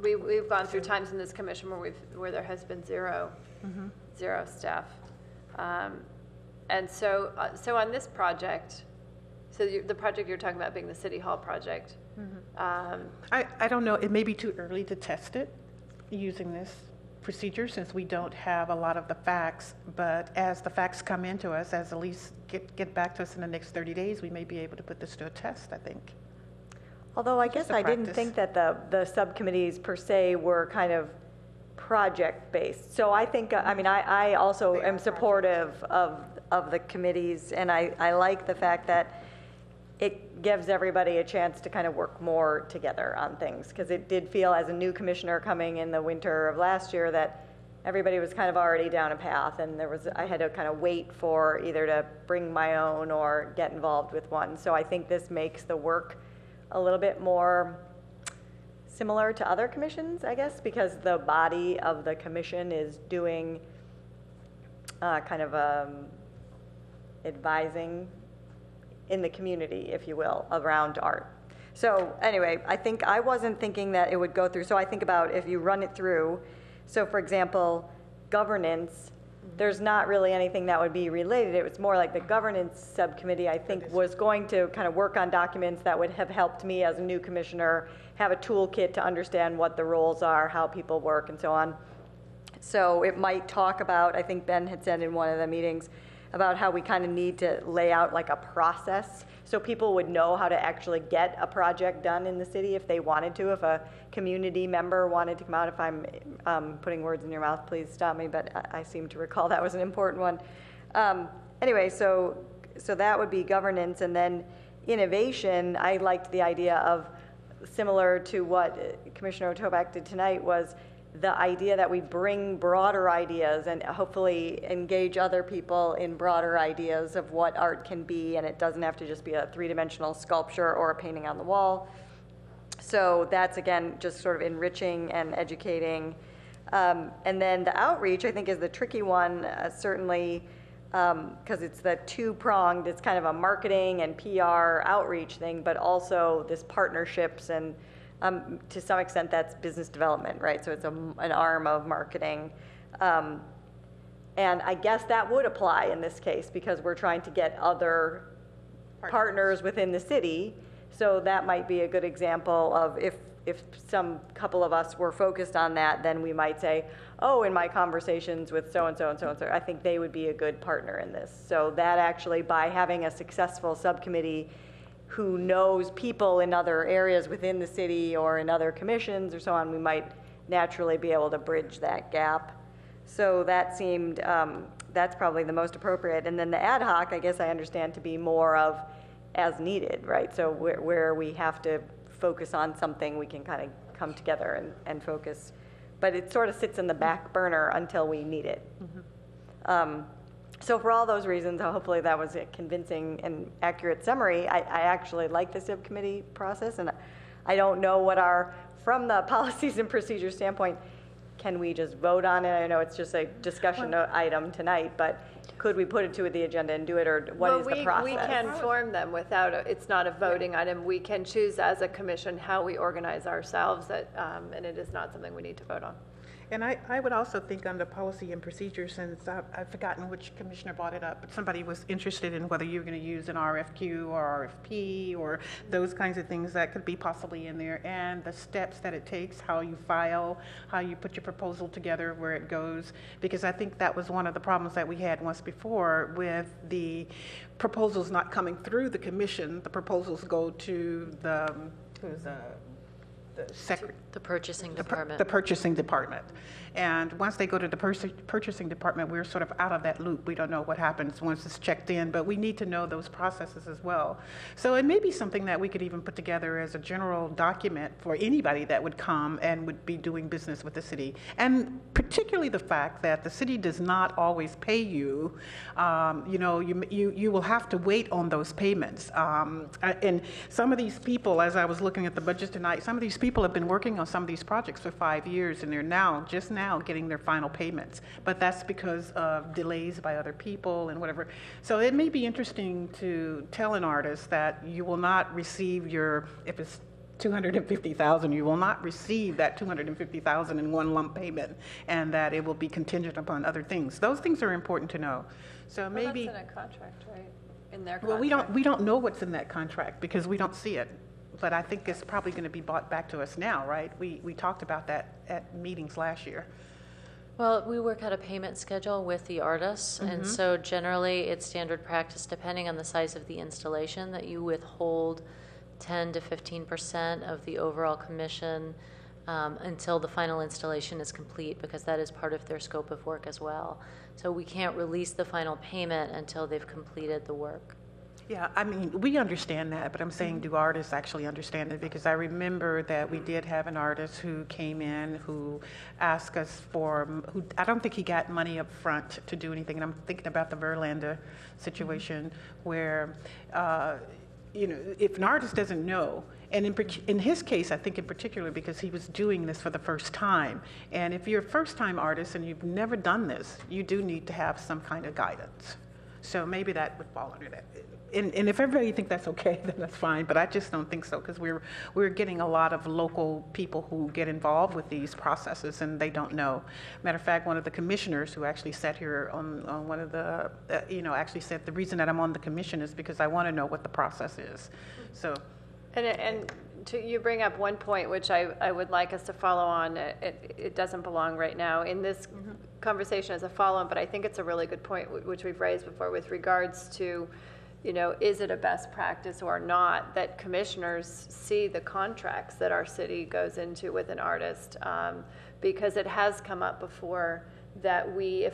we've gone through times in this commission where there has been zero staff. And so on this project, the project you're talking about being the City Hall project. I don't know, it may be too early to test it using this procedure since we don't have a lot of the facts, but as the facts come into us, as Elise get back to us in the next 30 days, we may be able to put this to a test, I think. Although I Just guess a I didn't practice. think that the subcommittees per se were kind of project-based. So I think, I also They are am supportive of the committees, and I like the fact that it gives everybody a chance to kind of work more together on things, because it did feel as a new commissioner coming in the winter of last year that everybody was kind of already down a path, and I had to kind of wait for either to bring my own or get involved with one. So I think this makes the work a little bit more similar to other commissions, I guess, because the body of the commission is doing kind of advising in the community, if you will, around art. So anyway, I wasn't thinking that it would go through. So I think about if you run it through. So for example, governance, there's not really anything that would be related. It was more like the governance subcommittee, I think, was going to kind of work on documents that would have helped me as a new commissioner have a toolkit to understand what the roles are, how people work, and so on. So it might talk about, I think Ben had said in one of the meetings, about how we kind of need to lay out like a process so people would know how to actually get a project done in the city if they wanted to. If a community member wanted to come out, if I'm putting words in your mouth, please stop me, but I seem to recall that was an important one. Anyway, so that would be governance. And then innovation, I liked the idea of, similar to what Commissioner Otoback did tonight, was the idea that we bring broader ideas and hopefully engage other people in broader ideas of what art can be, and it doesn't have to just be a three-dimensional sculpture or a painting on the wall. So that's, again, just sort of enriching and educating. And then the outreach, I think, is the tricky one, certainly, because it's the two-pronged, it's kind of a marketing and PR outreach thing, but also this partnerships and to some extent, that's business development, right? So it's an arm of marketing. And I guess that would apply in this case because we're trying to get other partners within the city. So that might be a good example of if some couple of us were focused on that, then we might say, oh, in my conversations with so-and-so and so-and-so, I think they would be a good partner in this. So that actually, by having a successful subcommittee who knows people in other areas within the city or in other commissions or so on, we might naturally be able to bridge that gap. So that seemed, that's probably the most appropriate. And then the ad hoc, I guess I understand to be more of as needed, right? So where we have to focus on something, we can kind of come together and focus. But it sort of sits in the back burner until we need it. So for all those reasons, hopefully that was a convincing and accurate summary. I actually like the subcommittee process, and I don't know from the policies and procedures standpoint, can we just vote on it? I know it's just a discussion item tonight, but could we put it to the agenda and do it, or what is the process? We can form them without, it's not a voting item. We can choose as a commission how we organize ourselves, and it is not something we need to vote on. And I would also think under policy and procedures, since I've forgotten which commissioner brought it up, but somebody was interested in whether you're going to use an RFQ or RFP or those kinds of things that could be possibly in there, and the steps that it takes, how you file, how you put your proposal together, where it goes, because I think that was one of the problems that we had once before with the proposals not coming through the commission. The proposals go to the, who's the secretary? The purchasing department. The purchasing department. And once they go to the purchasing department, we're sort of out of that loop. We don't know what happens once it's checked in, but we need to know those processes as well. So it may be something that we could even put together as a general document for anybody that would come and would be doing business with the city. And particularly the fact that the city does not always pay you. You will have to wait on those payments. And some of these people, as I was looking at the budget tonight, some of these people have been working on some of these projects for 5 years, and they're just now getting their final payments. But that's because of delays by other people and whatever. So it may be interesting to tell an artist that you will not receive if it's $250,000, you will not receive that $250,000 in one lump payment, and that it will be contingent upon other things. Those things are important to know. So maybe that's in a contract, right? In their well, contract. we don't know what's in that contract because we don't see it. But I think it's probably going to be brought back to us now, right? We talked about that at meetings last year. Well, we work out a payment schedule with the artists, and so generally it's standard practice, depending on the size of the installation, that you withhold 10 to 15% of the overall commission until the final installation is complete, because that is part of their scope of work as well. So we can't release the final payment until they've completed the work. Yeah, I mean, we understand that, but I'm saying, do artists actually understand it? Because I remember that we did have an artist who came in who asked us I don't think he got money up front to do anything, and I'm thinking about the Verlander situation where, if an artist doesn't know, and in his case, I think in particular, because he was doing this for the first time, and if you're a first-time artist and you've never done this, you do need to have some kind of guidance. So maybe that would fall under that. And if everybody thinks that's okay, then that's fine, but I just don't think so, because we're getting a lot of local people who get involved with these processes and they don't know. Matter of fact, one of the commissioners who actually sat here on one of the, actually said, the reason that I'm on the commission is because I want to know what the process is. So. And you bring up one point which I would like us to follow on. It doesn't belong right now in this conversation as a follow-on, but I think it's a really good point which we've raised before with regards to, is it a best practice or not that commissioners see the contracts that our city goes into with an artist, because it has come up before that we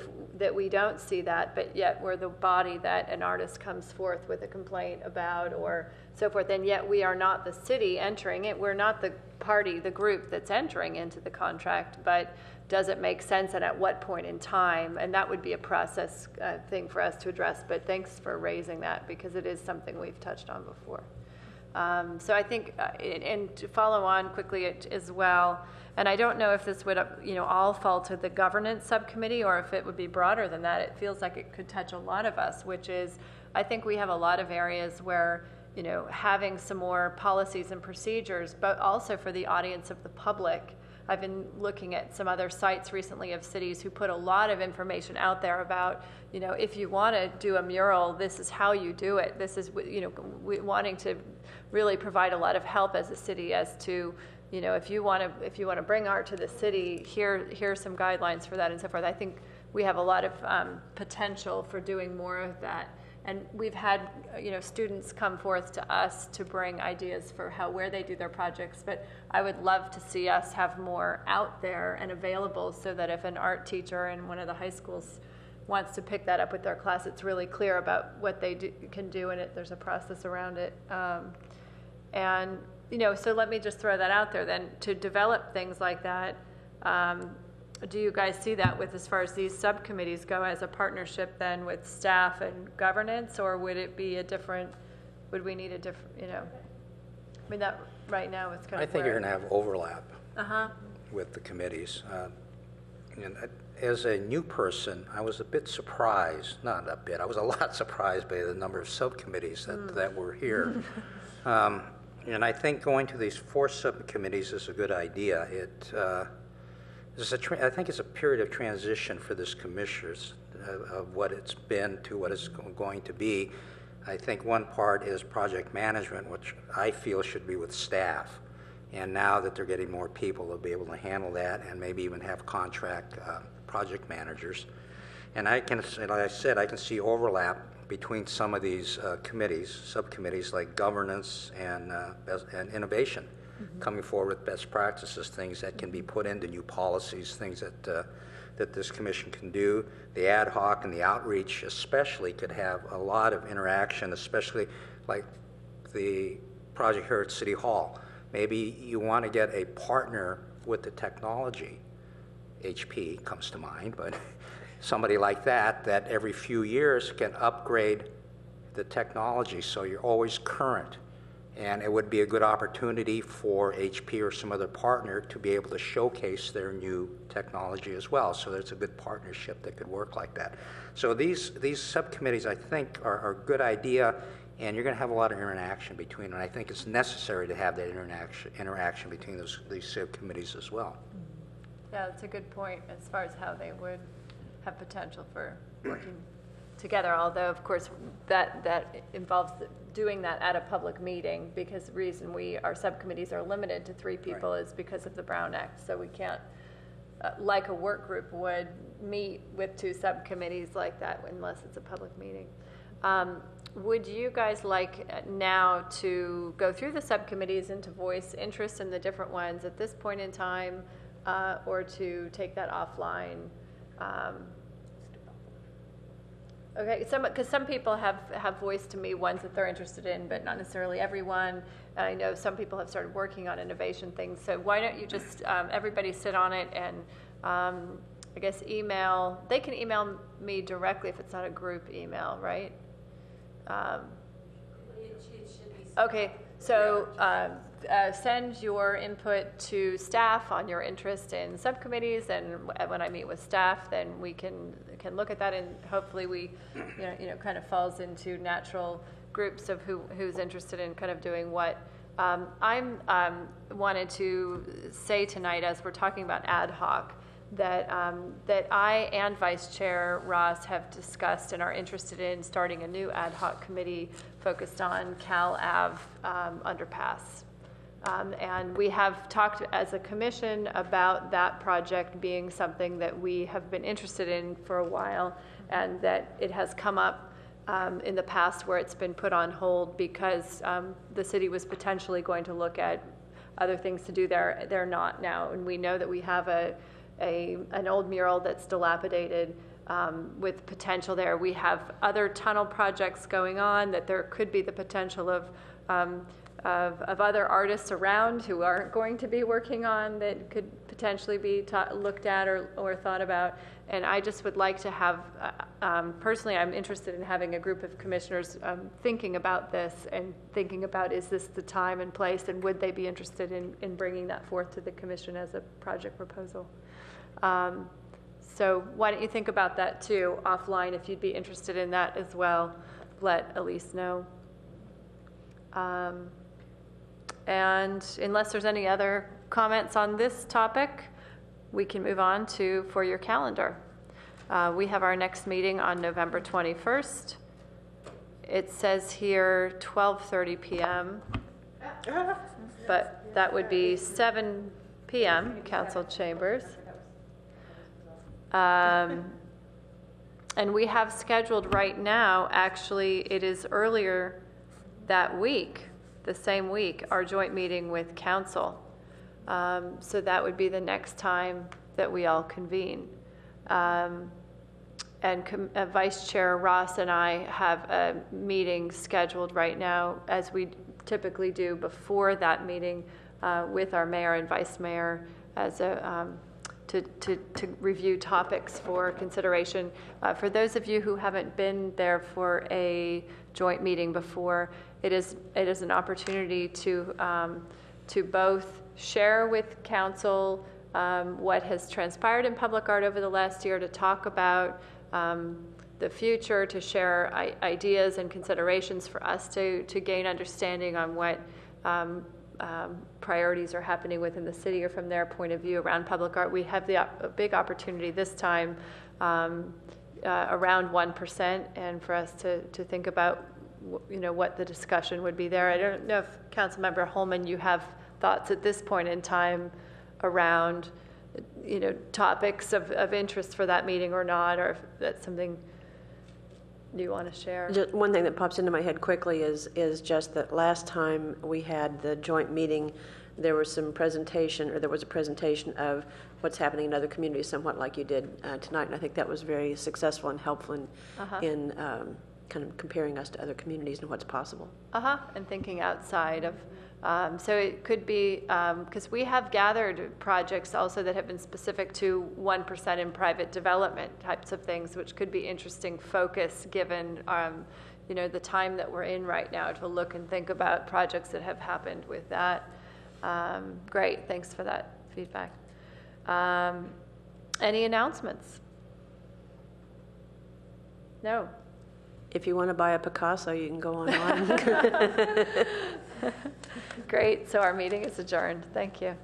don't see that, but yet we're the body that an artist comes forth with a complaint about or so forth, and yet we are not the city entering it. We're not the party, the group that's entering into the contract, but does it make sense and at what point in time? And that would be a process thing for us to address, but thanks for raising that because it is something we've touched on before. So I think, and to follow on quickly as well, and I don't know if this would, all fall to the governance subcommittee or if it would be broader than that. It feels like it could touch a lot of us, which is, I think we have a lot of areas where, having some more policies and procedures, but also for the audience of the public. I've been looking at some other sites recently of cities who put a lot of information out there about, if you want to do a mural, this is how you do it. This is, wanting to really provide a lot of help as a city as to, if you want to bring art to the city, here's some guidelines for that and so forth. I think we have a lot of potential for doing more of that. And we've had, students come forth to us to bring ideas for where they do their projects. But I would love to see us have more out there and available so that if an art teacher in one of the high schools wants to pick that up with their class, it's really clear about what they can do and there's a process around it. So let me just throw that out there then. To develop things like that, do you guys see that with as far as these subcommittees go as a partnership then with staff and governance, or would it be would we need a different, I mean, that right now is kind of I think you're going to have overlap Uh-huh. with the committees. And as a new person, I was a bit surprised, not a bit, I was a lot surprised by the number of subcommittees that were here. And I think going to these 4 subcommittees is a good idea. I think it's a period of transition for this commissioners of what it's been to what it's going to be. I think one part is project management, which I feel should be with staff. And now that they're getting more people, they'll be able to handle that and maybe even have contract project managers. And like I said, I can see overlap between some of these committees, subcommittees like governance and innovation, coming forward with best practices, things that can be put into new policies, things that this commission can do. The ad hoc and the outreach especially could have a lot of interaction, especially like the project here at City Hall. Maybe you want to get a partner with the technology. HP comes to mind, but somebody like that every few years can upgrade the technology so you're always current. And it would be a good opportunity for HP or some other partner to be able to showcase their new technology as well. So there's a good partnership that could work like that. So these subcommittees, I think, are a good idea, and you're going to have a lot of interaction between them. And I think it's necessary to have that interaction between these subcommittees as well. Yeah, that's a good point as far as how they would have potential for working together, although of course that involves doing that at a public meeting, because the reason our subcommittees are limited to 3 people is because of the Brown Act. So we can't, like a work group would, meet with 2 subcommittees like that unless it's a public meeting. Would you guys like now to go through the subcommittees and to voice interest in the different ones at this point in time, or to take that offline? Okay, because some people have voiced to me ones that they're interested in, but not necessarily everyone. And I know some people have started working on innovation things. So why don't you just, everybody sit on it and I guess they can email me directly if it's not a group email, right? Okay, so send your input to staff on your interest in subcommittees, and when I meet with staff, then we can look at that, and hopefully we, kind of falls into natural groups of who's interested in kind of doing what. I'm wanted to say tonight, as we're talking about ad hoc, that I and Vice Chair Ross have discussed and are interested in starting a new ad hoc committee focused on Cal Ave underpass. And we have talked as a commission about that project being something that we have been interested in for a while, and that it has come up in the past where it's been put on hold because the city was potentially going to look at other things to do there. They're not now, and we know that we have an old mural that's dilapidated with potential there. We have other tunnel projects going on that there could be the potential of other artists around who aren't going to be working on that could potentially be looked at or thought about. And I just would like to have, personally, I'm interested in having a group of commissioners thinking about this and thinking about, is this the time and place, and would they be interested in bringing that forth to the commission as a project proposal? So why don't you think about that too offline, if you'd be interested in that as well. Let Elise know. And unless there's any other comments on this topic, we can move on to for your calendar. We have our next meeting on November 21st. It says here 12:30 p.m., but that would be 7 p.m. Council Chambers. And we have scheduled right now, actually, it is earlier that week, the same week, our joint meeting with council. So that would be the next time that we all convene. And Vice Chair Ross and I have a meeting scheduled right now, as we typically do before that meeting, with our mayor and vice mayor as to review topics for consideration. For those of you who haven't been there for a joint meeting before, it is an opportunity to both share with council what has transpired in public art over the last year, to talk about the future, to share ideas and considerations for us to gain understanding on what priorities are happening within the city or from their point of view around public art. We have a big opportunity this time around 1%, and for us to think about what the discussion would be there. I don't know if Councilmember Holman, you have thoughts at this point in time around topics of interest for that meeting or not, or if that's something you want to share. Just one thing that pops into my head quickly is just that last time we had the joint meeting, there was a presentation of what's happening in other communities, somewhat like you did tonight, and I think that was very successful and helpful in kind of comparing us to other communities and what's possible. And thinking outside of, so it could be, because we have gathered projects also that have been specific to 1% in private development types of things, which could be interesting focus given, the time that we're in right now to look and think about projects that have happened with that. Great, thanks for that feedback. Any announcements? No. If you want to buy a Picasso, you can go online. Great, so our meeting is adjourned. Thank you.